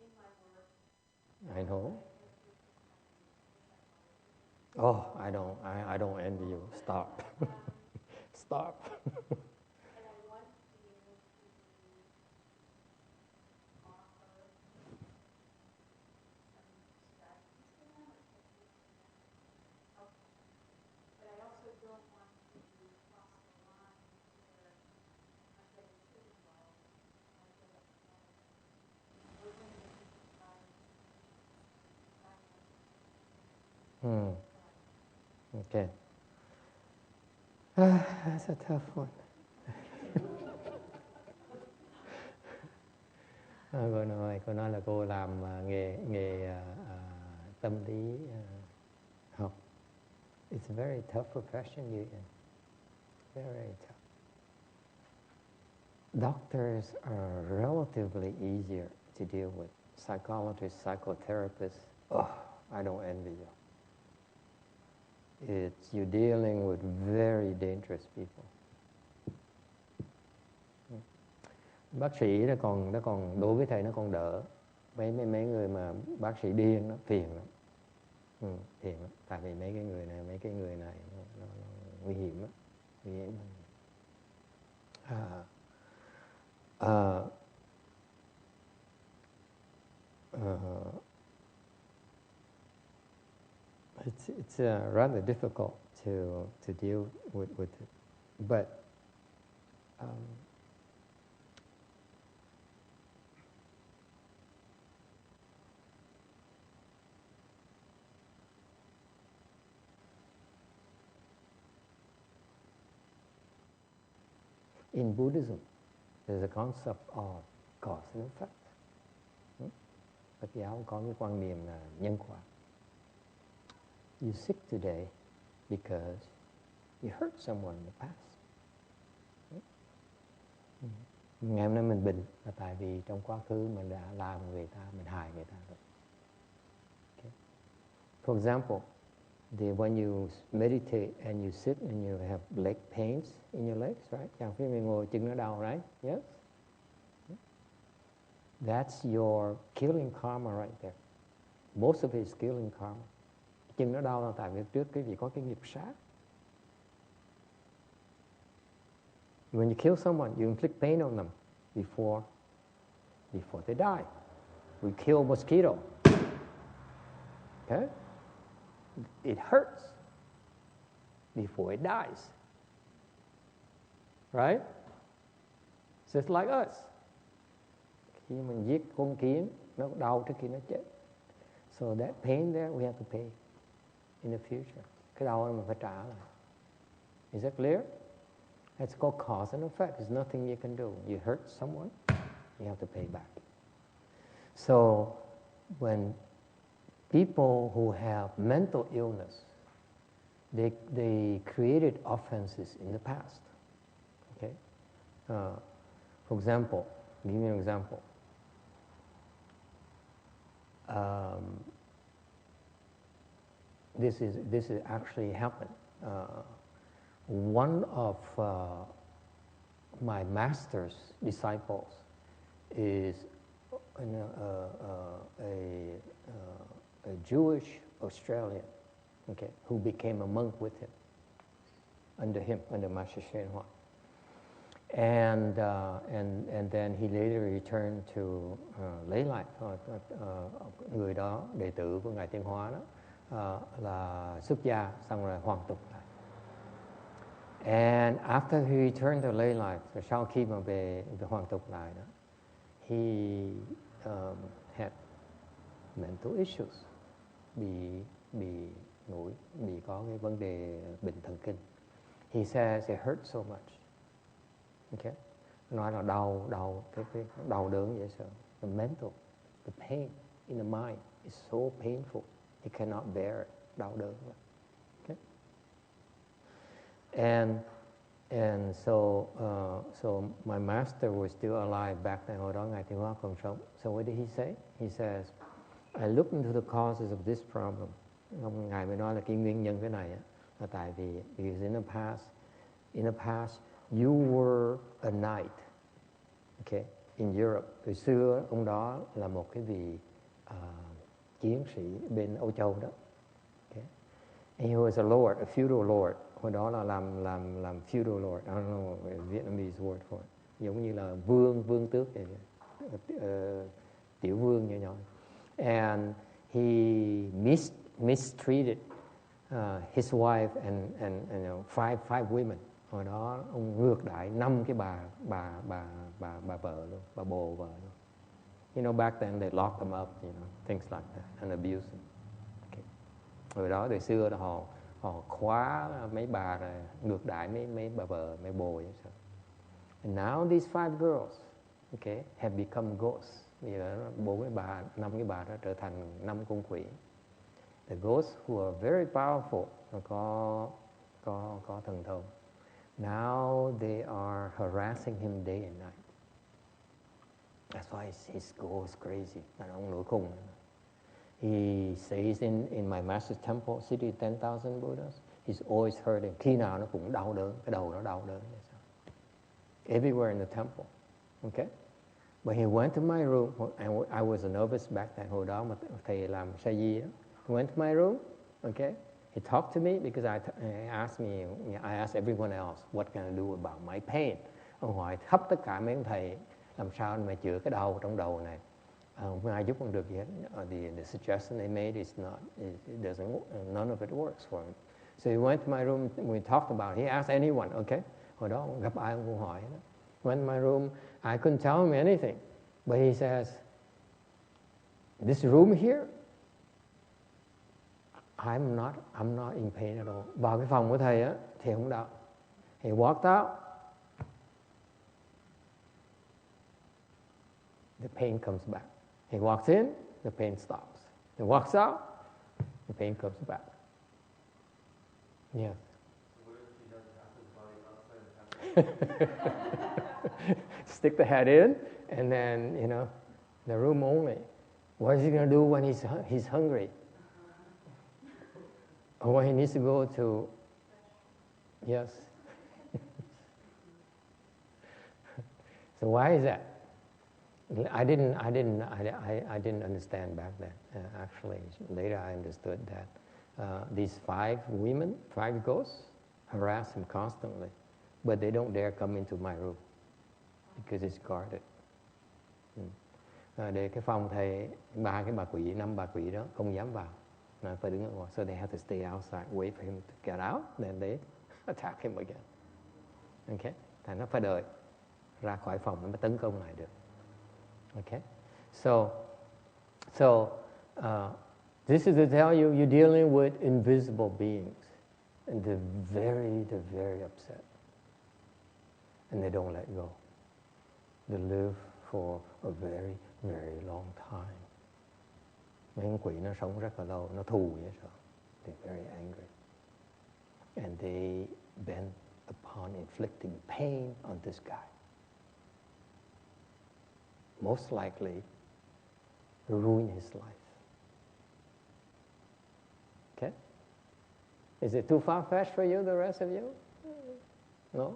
In my work. I know. Oh, I don't envy you. Stop. Stop. And I want to be able to offer some strategies for them or techniques for them to help them. But I also don't want to cross the line where I'm getting too involved and I feel like we're going to get people Hmm. Okay. That's a tough one. Cô nói là cô làm nghề tâm lý học. It's a very tough profession you're in. Very, very tough. Doctors are relatively easier to deal with. Psychologists, psychotherapists, I don't envy you. You're dealing with very dangerous people. Bác sĩ nó còn đối với thầy nó còn đỡ. Mấy người mà bác sĩ điên nó phiền lắm. Phiền lắm. Tại vì mấy cái người này nó nguy hiểm lắm. Nguy hiểm lắm. It's rather difficult to deal with it, but in Buddhism, there's a concept of cause and effect. Phật giáo có cái quan niệm là nhân quả. You're sick today because you hurt someone in the past. Ngày hôm nay mình bệnh là tại vì trong quá khứ mình đã làm người ta, mình hại người ta rồi. Okay. For example, when you meditate and you sit and you have leg pains in your legs, right? Chẳng phải mình ngồi chân nó đau, right? Yes? That's your killing karma right there. Most of it is killing karma. Chân nó đau là tại vì trước cái gì có cái nghiệp sát. When you kill someone, you inflict pain on them before they die. We kill mosquito. Okay? It hurts before it dies. Right? Just like us. Khi mình giết con kiến, nó đau trước khi nó chết. So that pain there, we have to pay in the future. Cái đau mình phải trả lại. Is that clear? It's called cause and effect. There's nothing you can do. You hurt someone, you have to pay back. So when people who have mental illness, they created offenses in the past. Okay? For example, give me an example. This is actually happened. One of my master's disciples is a Jewish Australian, okay, who became a monk with him, under Master Hsuan Hua. And then he later returned to lấy lại người đó, đệ tử của Ngài Tiên Hóa đó, là xuất gia xong rồi hoàn tục lại. And after he returned to lay life, sau khi mà về hoàn tục lại đó, he had mental issues, bị có cái vấn đề bệnh thần kinh. He says it hurts so much. Okay, nói là đau cái đau đớn dễ sợ, the mental. The pain in the mind is so painful. He cannot bear it. Đau đớn. Okay? And so my master was still alive back then. Hồi đó Ngài Thiệu Hóa còn sống. So what did he say? He says, I looked into the causes of this problem. Ngài mới nói là cái nguyên nhân cái này là tại vì because in the past you were a knight, okay, in Europe. Từ xưa ông đó là một cái vị chiến sĩ bên Âu Châu đó. Okay. And he was a lord, a feudal lord. Hồi đó là làm feudal lord. I don't know a Vietnamese word for it. Giống như là vương tước vậy. Tiểu vương nhỏ nhỏ. And he mistreated his wife and you know, five women. Hồi đó ông ngược đãi 5 cái bà vợ luôn, bà bồ vợ luôn. You know, back then they locked them up, you know, things like that, and abuse them. Okay. Hồi đó từ xưa là họ khóa mấy bà rồi ngược đãi mấy bà vợ, mấy bồ vậy sao. And now these 5 girls, okay, have become ghosts. Bây giờ 5 cái bà đó trở thành 5 con quỷ. The ghosts who are very powerful, có thần thông. Now they are harassing him day and night. That's why he goes crazy. Đàn ông nổi khùng. He says in my master's temple, city 10,000 Buddhas, he's always hurting. Khi nào nó cũng đau đớn, cái đầu nó đau đớn. Everywhere in the temple. Okay? But he went to my room, and I was a novice back then. Hồi đó mà thầy làm sa di đó. He went to my room, okay? He talked to me because I asked everyone else, what can I do about my pain? Ông hỏi khắp tất cả mấy ông thầy, làm sao mà chữa cái đau trong đầu này? Không ai giúp ông được gì hết. The suggestion they made is not, it doesn't, none of it works for him. So he went to my room, we talked about it. He asked anyone, okay? Hồi đó gặp ai ông cũng hỏi đó. Went to my room, I couldn't tell him anything. But he says, this room here, I'm not in pain at all. Vào cái phòng của thầy á thì không đau. He walked out. The pain comes back. He walks in, the pain stops. He walks out, the pain comes back. Yes. So what if he doesn't have his body outside and have Stick the head in, and then, you know, the room only. What is he going to do when he's hungry? Or when he needs to go to, yes. So why is that? I didn't understand back then. Actually, later I understood that these 5 women, 5 ghosts, harass him constantly, but they don't dare come into my room because it's guarded. Để cái phòng thầy 5 bà quỷ đó không dám vào, phải đứng ở ngoài. So they have to stay outside, wait for him to get out, then they attack him again. Okay, thành nó phải đợi ra khỏi phòng nó mới tấn công lại được. Okay, so this is to tell you, you're dealing with invisible beings, and they're very upset, and they don't let go. They live for a very long time. Mấy con quỷ nó sống rất là lâu, nó thù vậy sao? They're very angry, and they bent upon inflicting pain on this guy. Most likely ruin his life. Okay? Is it too far-fetched for you, the rest of you? No?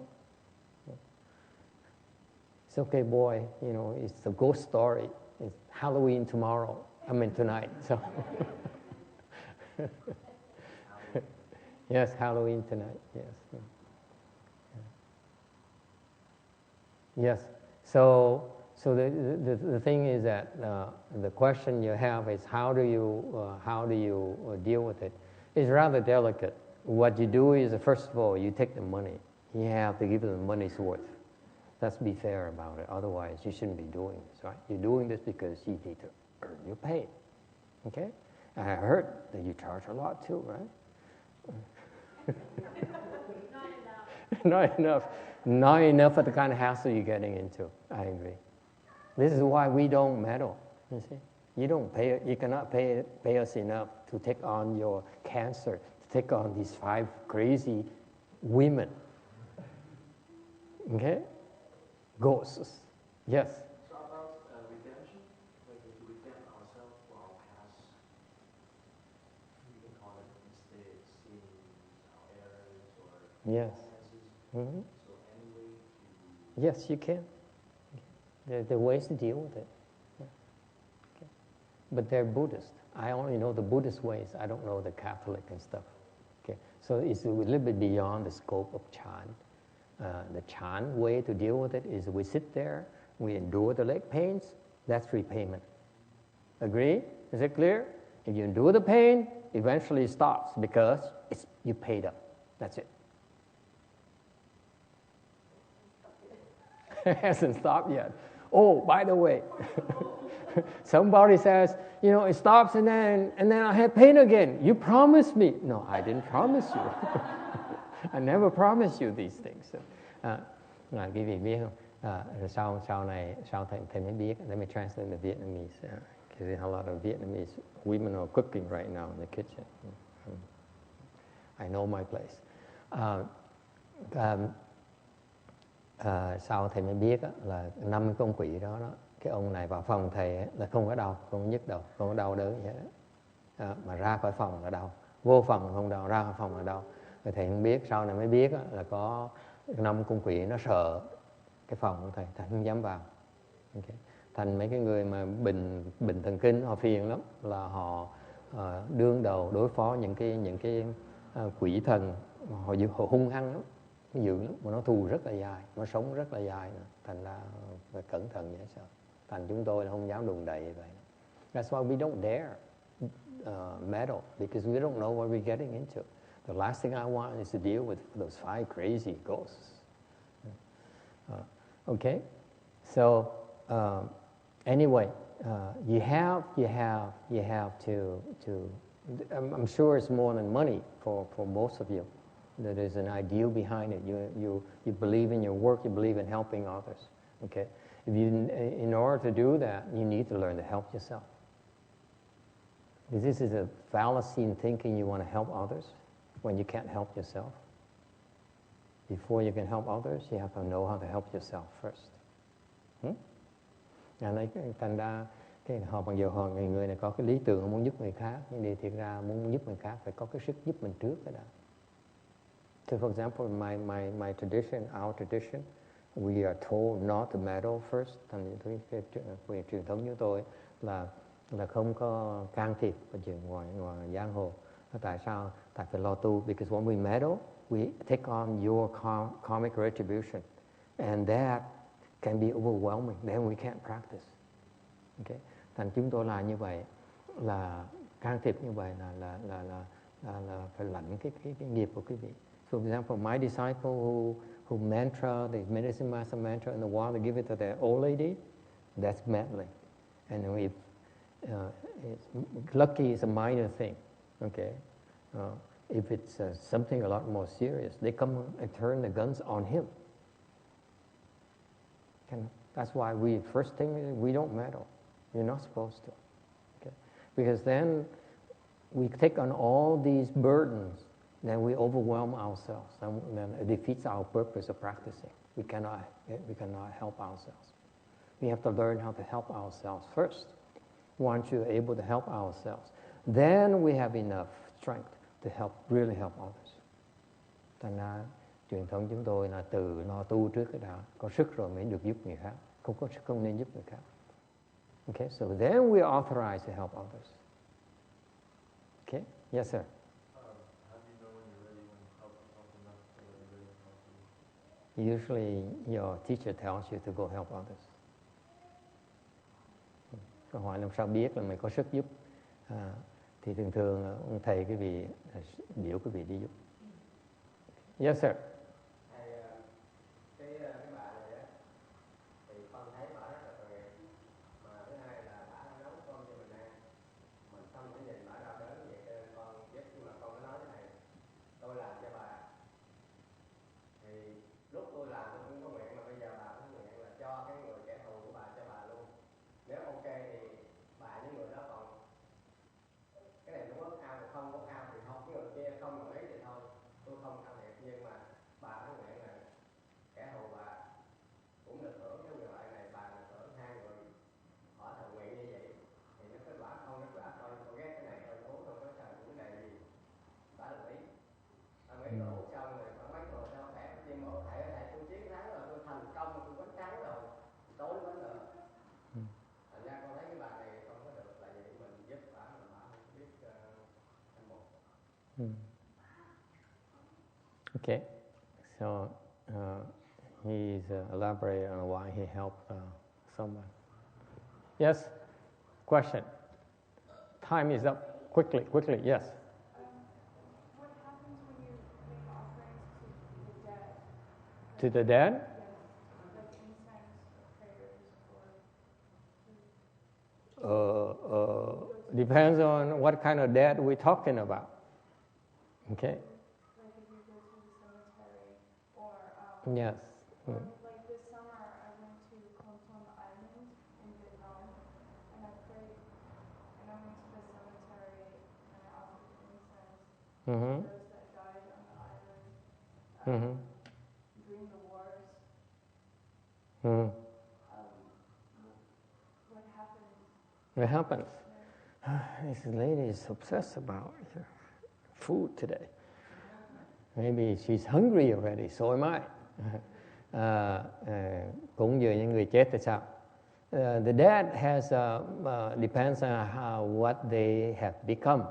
It's okay, boy. You know, it's a ghost story. It's Halloween tomorrow. I mean tonight. So yes, Halloween tonight. Yes. Yes. So the thing is that the question you have is how do you deal with it? It's rather delicate. What you do is, first of all, you take the money. You have to give them the money's worth. Let's be fair about it. Otherwise, you shouldn't be doing this, right? You're doing this because you need to earn your pay. Okay? And I heard that you charge a lot too, right? Not enough. Not enough for the kind of hassle you're getting into. I agree. This is why we don't meddle, you see. You cannot pay us enough to take on your cancer, to take on these 5 crazy women. Okay? Ghosts. Yes? So about redemption, like to redeem ourselves for our past, we can call it mistakes, sins, our errors, or Yes. offenses. Mm-hmm. So any way to... Yes, you can. There are ways to deal with it. Yeah. Okay. But they're Buddhist. I only know the Buddhist ways. I don't know the Catholic and stuff. Okay. So it's a little bit beyond the scope of Chan. The Chan way to deal with it is we sit there, we endure the leg pains, that's repayment. Agree? Is it clear? If you endure the pain, eventually it stops because you paid up. That's it. It hasn't stopped yet. Oh, by the way, somebody says, it stops and then I have pain again. You promised me. No, I didn't promise you. I never promised you these things. Là quý vị biết không? Rồi sau thầy mới biết. Let me translate the Vietnamese. Because a lot of Vietnamese women are cooking right now in the kitchen. I know my place. Sau thầy mới biết là 5 con quỷ đó, cái ông này vào phòng thầy là không có đau, không nhức đầu, không có đau đớn gì hết. Mà ra khỏi phòng là đau, vô phòng không đau, ra khỏi phòng là đau. Rồi thầy không biết, sau này mới biết là có 5 con quỷ nó sợ cái phòng của thầy không dám vào. Okay. Thành mấy cái người mà bệnh thần kinh họ phiền lắm, là họ đương đầu đối phó những cái quỷ thần, họ hung hăng lắm, nó dữ lắm, mà nó thù rất là dài, nó sống rất là dài nữa. Thành ra phải cẩn thận vậy sao? Thành chúng tôi là không dám đụng đậy vậy. That's why we don't dare meddle, because we don't know what we're getting into. The last thing I want is to deal with those 5 crazy ghosts. Okay, so anyway, you have to. I'm sure it's more than money for most of you. That there's an ideal behind it. You believe in your work. You believe in helping others. Okay, in order to do that, you need to learn to help yourself. This is a fallacy in thinking you want to help others when you can't help yourself. Before you can help others, you have to know how to help yourself first. Thành ra họ bằng giờ người này có cái lý tưởng muốn giúp người khác, nhưng thì thiệt ra muốn giúp người khác phải có cái sức giúp mình trước cái đã. So for example, my tradition, our tradition, we are told not to meddle first. Thành cái truyền thống của tôi là không có can thiệp vào chuyện ngoài giang hồ. Tại sao? Tại phải lo tu. Because when we meddle, we take on your karmic retribution, and that can be overwhelming. Then we can't practice. Okay? Thành chúng tôi làm như vậy, là can thiệp như vậy là phải lãnh cái nghiệp của quý vị. So for example, my disciple who mantra, the medicine master mantra in the water, they give it to their old lady, that's meddling. And if it's lucky, it's a minor thing. Okay. If it's something a lot more serious, they come and turn the guns on him. And that's why first thing, we don't meddle. You're not supposed to. Okay? Because then we take on all these burdens, then we overwhelm ourselves, and then it defeats our purpose of practicing. We cannot help ourselves. We have to learn how to help ourselves first. Once you're able to help ourselves, then we have enough strength to really help others. Thành ra truyền thống chúng tôi là từ lo tu trước cái đã, có sức rồi mới được giúp người khác, không có sức không nên giúp người khác. Okay, so then we are authorized to help others. Okay, yes sir. How do you know when you're ready, when help enough so that you're ready to help? Usually your teacher tells you to go help others. Câu hỏi làm sao biết là mình có sức giúp? Thì thường ông thầy quý vị biểu quý vị đi giúp. Yes sir. Cái bà này á, thì con thấy bà rất là tội nghiệp, mà thứ hai là bà nấu cơm cho mình ăn, mình không thể nhìn bà đau đớn vậy, cho nên con giúp. Nhưng mà con có nói thế này, tôi làm cho bà, thì lúc tôi làm tôi cũng có nguyện, mà bây giờ bà cũng nguyện là cho cái người kẻ thù của bà cho bà luôn. Nếu ok thì bà với người Okay, so he's elaborating on why he helped someone. Yes, question. Time is up. Quickly, yes. What happens when you make offerings to the dead? To the dead? Yes, like incense or prayers or Depends on what kind of dead we're talking about. Okay? like if you go to the cemetery or Yes. or like this summer I went to Konton Island in Vietnam and I prayed and I went to the cemetery and I offered incense to those that died on the island during the wars. What happened? What happens? This lady is obsessed about food today. Maybe she's hungry already, so am I. Cũng như những người chết thì sao? The dead has depends on what they have become.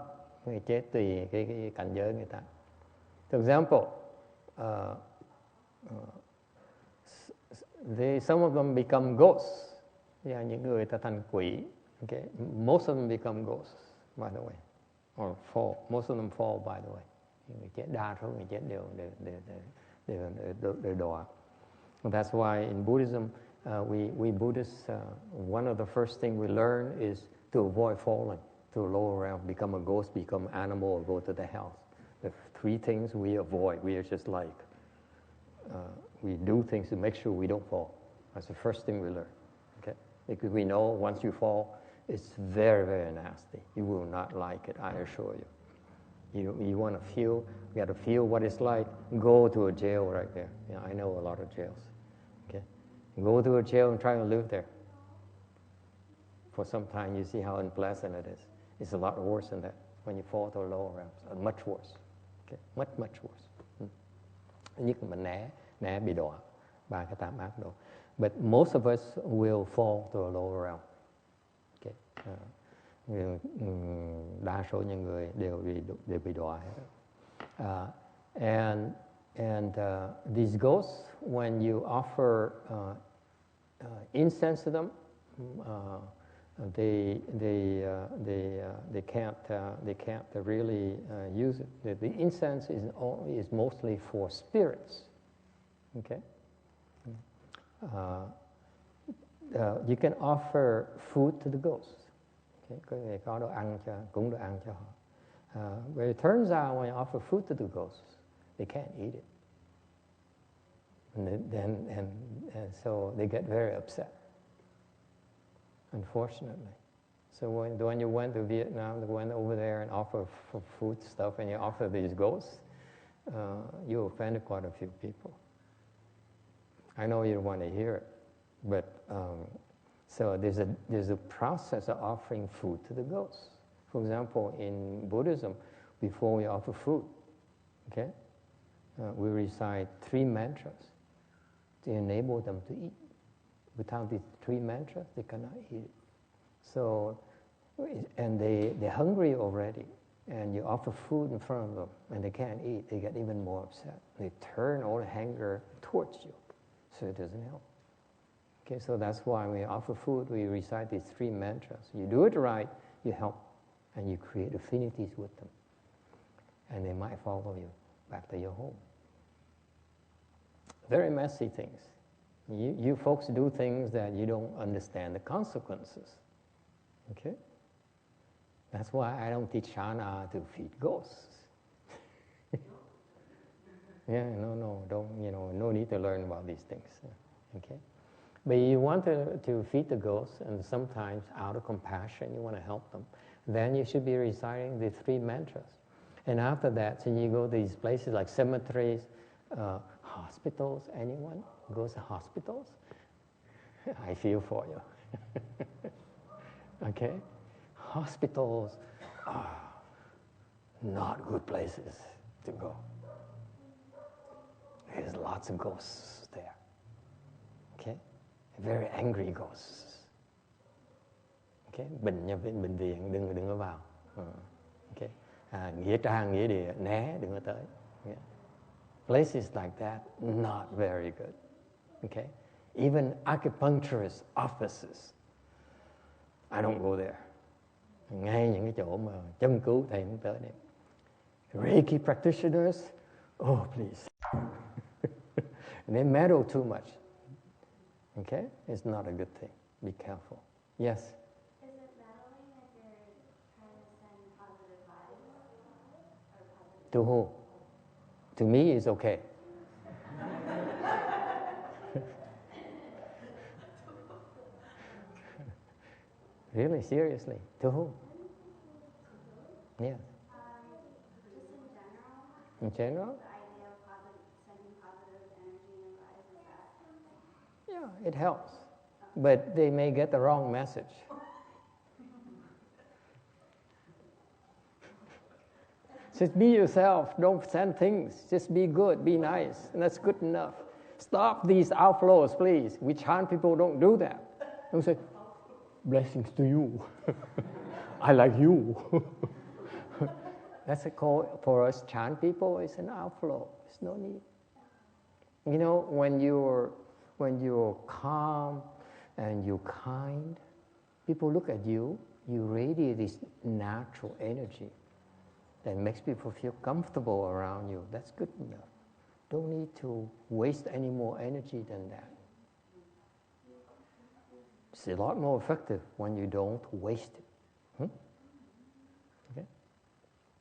Người chết tùy cái cảnh giới người ta. For example, some of them become ghosts. Những người ta thành quỷ. Okay, most of them become ghosts, by the way, or fall. Most of them fall, by the way. Người chết, đa số người chết đều đọa. That's why in Buddhism, we Buddhists, one of the first things we learn is to avoid falling to a lower realm, become a ghost, become an animal, or go to the hells. The three things we avoid. We are just like, we do things to make sure we don't fall. That's the first thing we learn. Okay, because we know once you fall, it's very, very nasty. You will not like it, I assure you. You want to feel, you got to feel what it's like. Go to a jail right there. I know a lot of jails. Okay, go to a jail and try to live there. For some time, you see how unpleasant it is. It's a lot worse than that when you fall to lower realms. Much worse. Okay, much worse. Nhất là mình né bị đọa ba cái tam ác độ. But most of us will fall to a lower realm. Okay. Đa số những người đều bị đọa. And these ghosts, when you offer incense to them, they can't really use it. The incense is mostly for spirits. Okay. You can offer food to the ghosts. Okay, có đồ ăn cúng đồ ăn cho họ. But it turns out when you offer food to the ghosts, they can't eat it, and so they get very upset. Unfortunately, so when you went to Vietnam, you went over there and offer for food stuff, and you offer these ghosts, you offended quite a few people. I know you don't want to hear it, but so there's a process of offering food to the ghosts. For example, in Buddhism, before we offer food, okay, we recite 3 mantras to enable them to eat. Without these 3 mantras, they cannot eat it. So, and they're hungry already, and you offer food in front of them, and they can't eat. They get even more upset. They turn all the anger towards you, so it doesn't help. Okay, so that's why when we offer food, we recite these 3 mantras. You do it right, you help, and you create affinities with them. And they might follow you back to your home. Very messy things. You folks do things that you don't understand the consequences. Okay? That's why I don't teach Shana to feed ghosts. No need to learn about these things. Okay? But you want to feed the ghosts, and sometimes out of compassion, you want to help them. Then you should be reciting the 3 mantras. And after that, so you go to these places like cemeteries, hospitals. Anyone goes to hospitals? I feel for you. Okay? Hospitals are not good places to go. There's lots of ghosts there. Okay? Very angry ghosts. Okay? Bệnh viện đừng có vào. Okay? nghĩa trang, nghĩa địa, né, đừng có tới. Yeah. Places like that, not very good. Okay? Even acupuncturist offices, I don't go there. Ngay những cái chỗ mà châm cứu thầy không tới đấy. Reiki practitioners, oh please. They meddle too much. Okay? It's not a good thing. Be careful. Yes? Is it meddling if you're trying to send positive vibes? Or positive To who? To me, it's okay. Really, seriously, to who? Yeah. just In in general? general? The idea of sending positive energy and vibes, is that? Yeah, it helps. But they may get the wrong message. Just be yourself. Don't send things. Just be good. Be nice. And that's good enough. Stop these outflows, please. We Chan people don't do that. Don't say, blessings to you. I like you. That's a call for us Chan people. It's an outflow. There's no need. You know, when you're calm and you're kind, people look at you, you radiate this natural energy that makes people feel comfortable around you. That's good enough. Don't need to waste any more energy than that. It's a lot more effective when you don't waste it. Okay?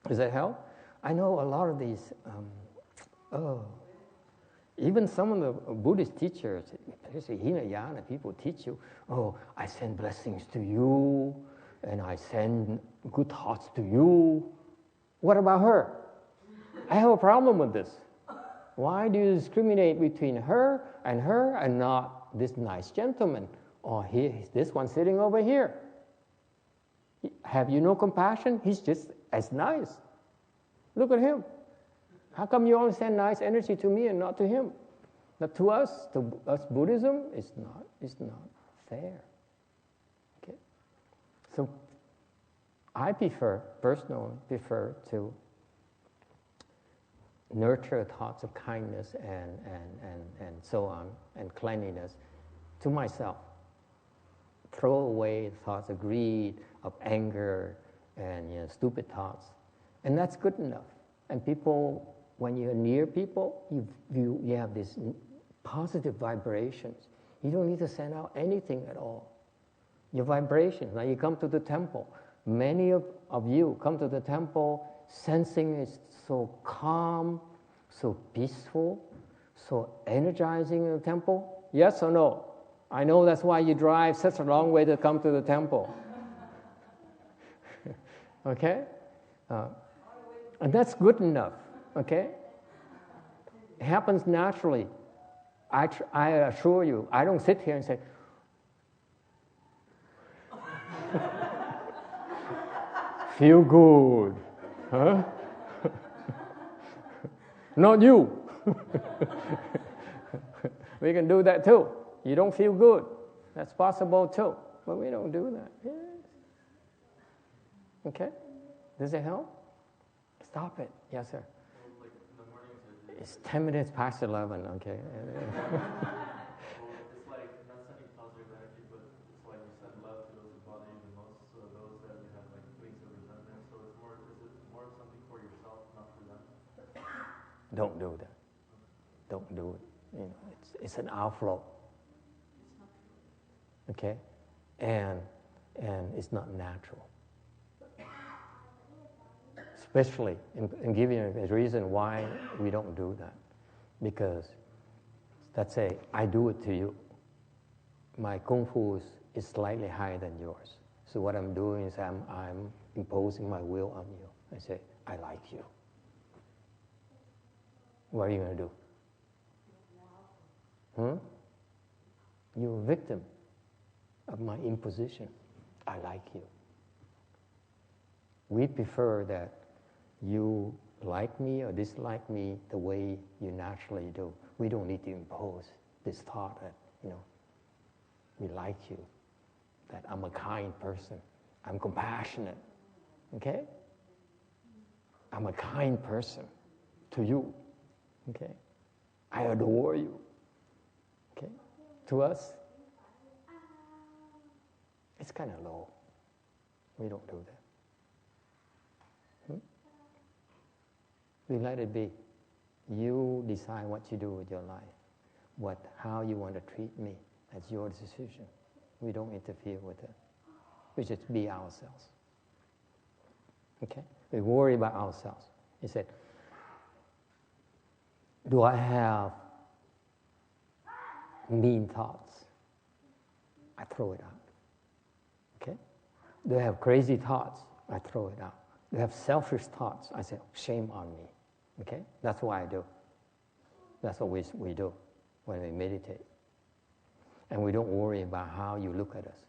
Does that help? I know a lot of these, even some of the Buddhist teachers, especially Hinayana people teach you, oh, I send blessings to you, and I send good thoughts to you. What about her? I have a problem with this. Why do you discriminate between her and not this nice gentleman? Or this one sitting over here. Have you no compassion? He's just as nice. Look at him. How come you only send nice energy to me and not to him? But to us Buddhism, it's not fair. Okay? So I personally prefer to nurture thoughts of kindness and so on, and cleanliness to myself. Throw away thoughts of greed, of anger, and stupid thoughts. And that's good enough. And people, when you're near people, you have these positive vibrations. You don't need to send out anything at all. Your vibrations, now you come to the temple. Many of you come to the temple sensing it's so calm, so peaceful, so energizing in the temple. Yes or no? I know that's why you drive such a long way to come to the temple. Okay? And that's good enough. Okay? It happens naturally. I assure you, I don't sit here and say, feel good. Huh? Not you. We can do that too. You don't feel good. That's possible too. But we don't do that. Yes. Okay? Does it help? Stop it. Yes, sir. Like in the mornings, It's 10 minutes past 11, okay? it's like not sending positive energy, but it's like you send love to those who bother you the most, so those that you have like feelings of resentment. So is it more something for yourself, not for them? Don't do that. Don't do it. It's an outflow. Okay? And it's not natural. Especially, and give you a reason why we don't do that. Because, let's say, I do it to you. My kung fu is slightly higher than yours. So what I'm doing is I'm imposing my will on you. I say, I like you. What are you going to do? You're a victim of my imposition. I like you. We prefer that you like me or dislike me the way you naturally do. We don't need to impose this thought that, we like you, that I'm a kind person, I'm compassionate. Okay? I'm a kind person to you. Okay? I adore you. Okay? To us, it's kind of low. We don't do that. We let it be. You decide what you do with your life. How you want to treat me. That's your decision. We don't interfere with it. We just be ourselves. Okay? We worry about ourselves. He said, do I have mean thoughts? I throw it out. Okay? Do I have crazy thoughts? I throw it out. Do I have selfish thoughts? I say, shame on me. Okay? That's what I do. That's what we do when we meditate. And we don't worry about how you look at us,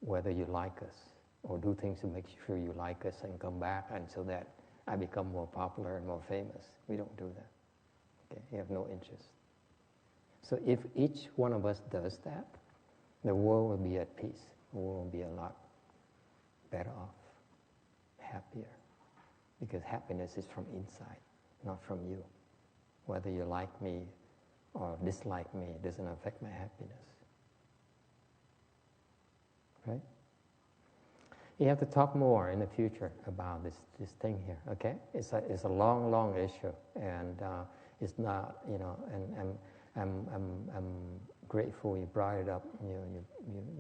whether you like us, or do things to make sure you like us and come back, and so that I become more popular and more famous. We don't do that. Okay? You have no interest. So if each one of us does that, the world will be at peace. The world will be a lot better off, happier. Because happiness is from inside, not from you. Whether you like me or dislike me doesn't affect my happiness. Right? You have to talk more in the future about this thing here, okay? It's a long issue, and it's not, and I'm grateful you brought it up.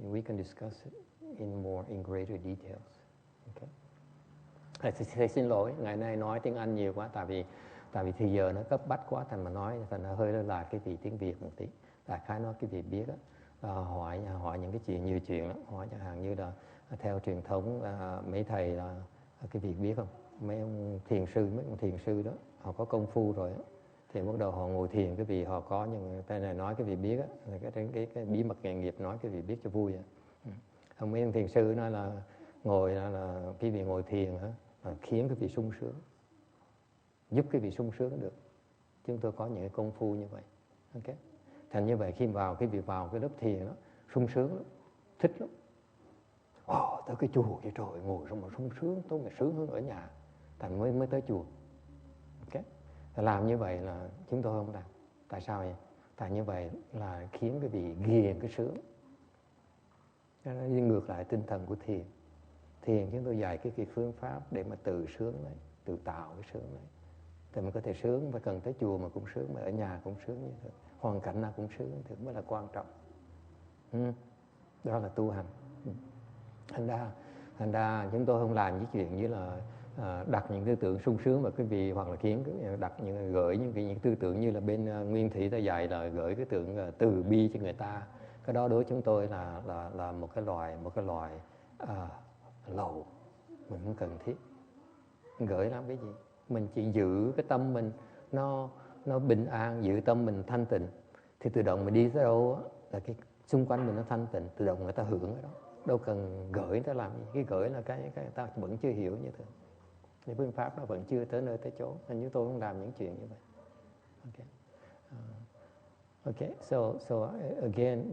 We can discuss it in greater details, okay? Thầy xin lỗi, ngày nay nói tiếng Anh nhiều quá, tại vì thì giờ nó cấp bách quá, thành mà nói thành nó hơi là cái vị tiếng Việt một tí. Đại khái nói cái vị biết á, hỏi những cái chuyện nhiều chuyện lắm, hỏi chẳng hạn như là theo truyền thống mấy thầy là cái việc biết không, mấy ông thiền sư đó, họ có công phu rồi á, thì bắt đầu họ ngồi thiền cái vì họ có những tay này nói cái vị biết á, cái bí mật nghề nghiệp nói cái vị biết cho vui á. Mấy ông thiền sư nói là ngồi là cái vị ngồi thiền á, là khiến cái vị sung sướng, giúp cái vị sung sướng được. Chúng tôi có những cái công phu như vậy, ok? Thành như vậy khi vào cái lớp thiền đó sung sướng lắm, thích lắm. Tới cái chùa vậy trời, ngồi xong mà sung sướng, tôi phải sướng hơn ở nhà. Thành mới tới chùa. Ok? Làm như vậy là chúng tôi không làm. Tại sao vậy? Tại như vậy là khiến cái vị ghiền cái sướng. Nó đi ngược lại tinh thần của thiền. Thiền chúng tôi dạy cái phương pháp để mà tự sướng này, tự tạo cái sướng này. Thì mình có thể sướng, và cần tới chùa mà cũng sướng, mà ở nhà cũng sướng như thế. Hoàn cảnh nào cũng sướng thì mới là quan trọng. Đó là tu hành. Thành ra chúng tôi không làm những chuyện như là đặt những tư tưởng sung sướng vào cái vị, hoặc là gửi những tư tưởng như là bên Nguyên Thủy ta dạy là gửi cái tưởng từ bi cho người ta. Cái đó đối với chúng tôi là một cái loại lầu, mình không cần thiết. Gửi làm cái gì? Mình chỉ giữ cái tâm mình nó bình an, giữ tâm mình thanh tịnh, thì tự động mình đi tới đâu là cái xung quanh mình nó thanh tịnh, tự động người ta hưởng cái đó. Đâu cần gửi người ta làm gì. Cái gửi là cái người ta vẫn chưa hiểu như thế. Cái phương pháp nó vẫn chưa tới nơi tới chỗ, nên chúng tôi không làm những chuyện như vậy. Okay, so again,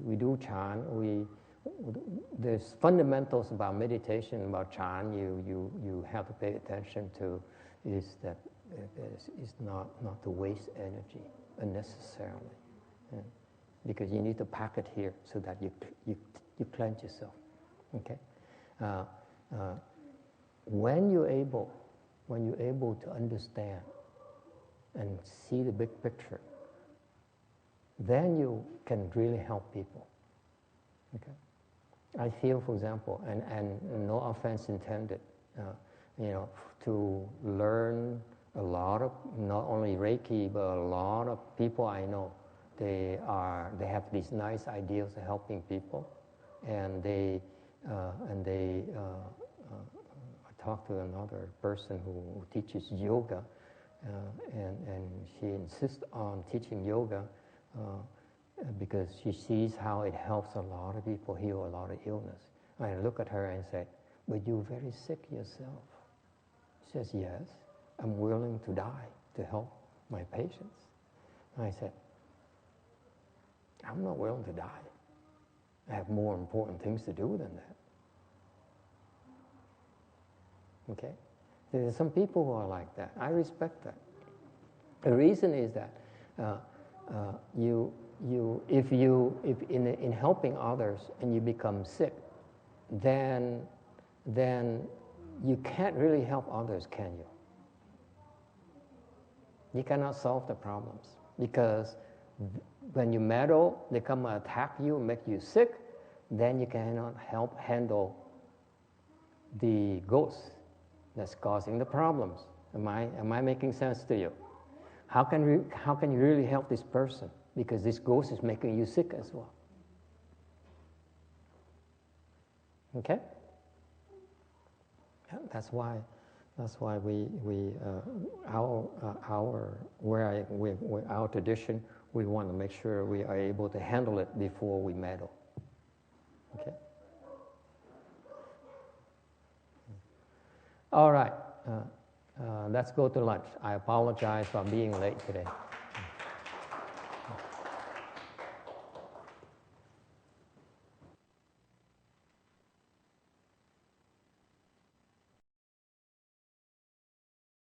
we do chant. There's fundamentals about meditation, about chant. You have to pay attention to is that is not to waste energy unnecessarily, because you need to pack it here so that you cleanse yourself. Okay, when you're able to understand and see the big picture, then you can really help people. Okay, I feel, for example, and no offense intended, to learn a lot of, not only Reiki, but a lot of people I know, they have these nice ideas of helping people, and I talked to another person who teaches yoga, and she insists on teaching yoga because she sees how it helps a lot of people heal a lot of illness. I look at her and say, "But you're very sick yourself." She says, "Yes, I'm willing to die to help my patients." And I said, "I'm not willing to die. I have more important things to do than that." Okay? There are some people who are like that. I respect that. The reason is that if in helping others and you become sick, then you can't really help others, can you? You cannot solve the problems because when you meddle, they come and attack you, make you sick, then you cannot help handle the ghost that's causing the problems. Am I making sense to you? How can you really help this person? Because this ghost is making you sick as well. Okay? Yeah, that's why our tradition, we want to make sure we are able to handle it before we meddle. Okay. All right. Let's go to lunch. I apologize for being late today.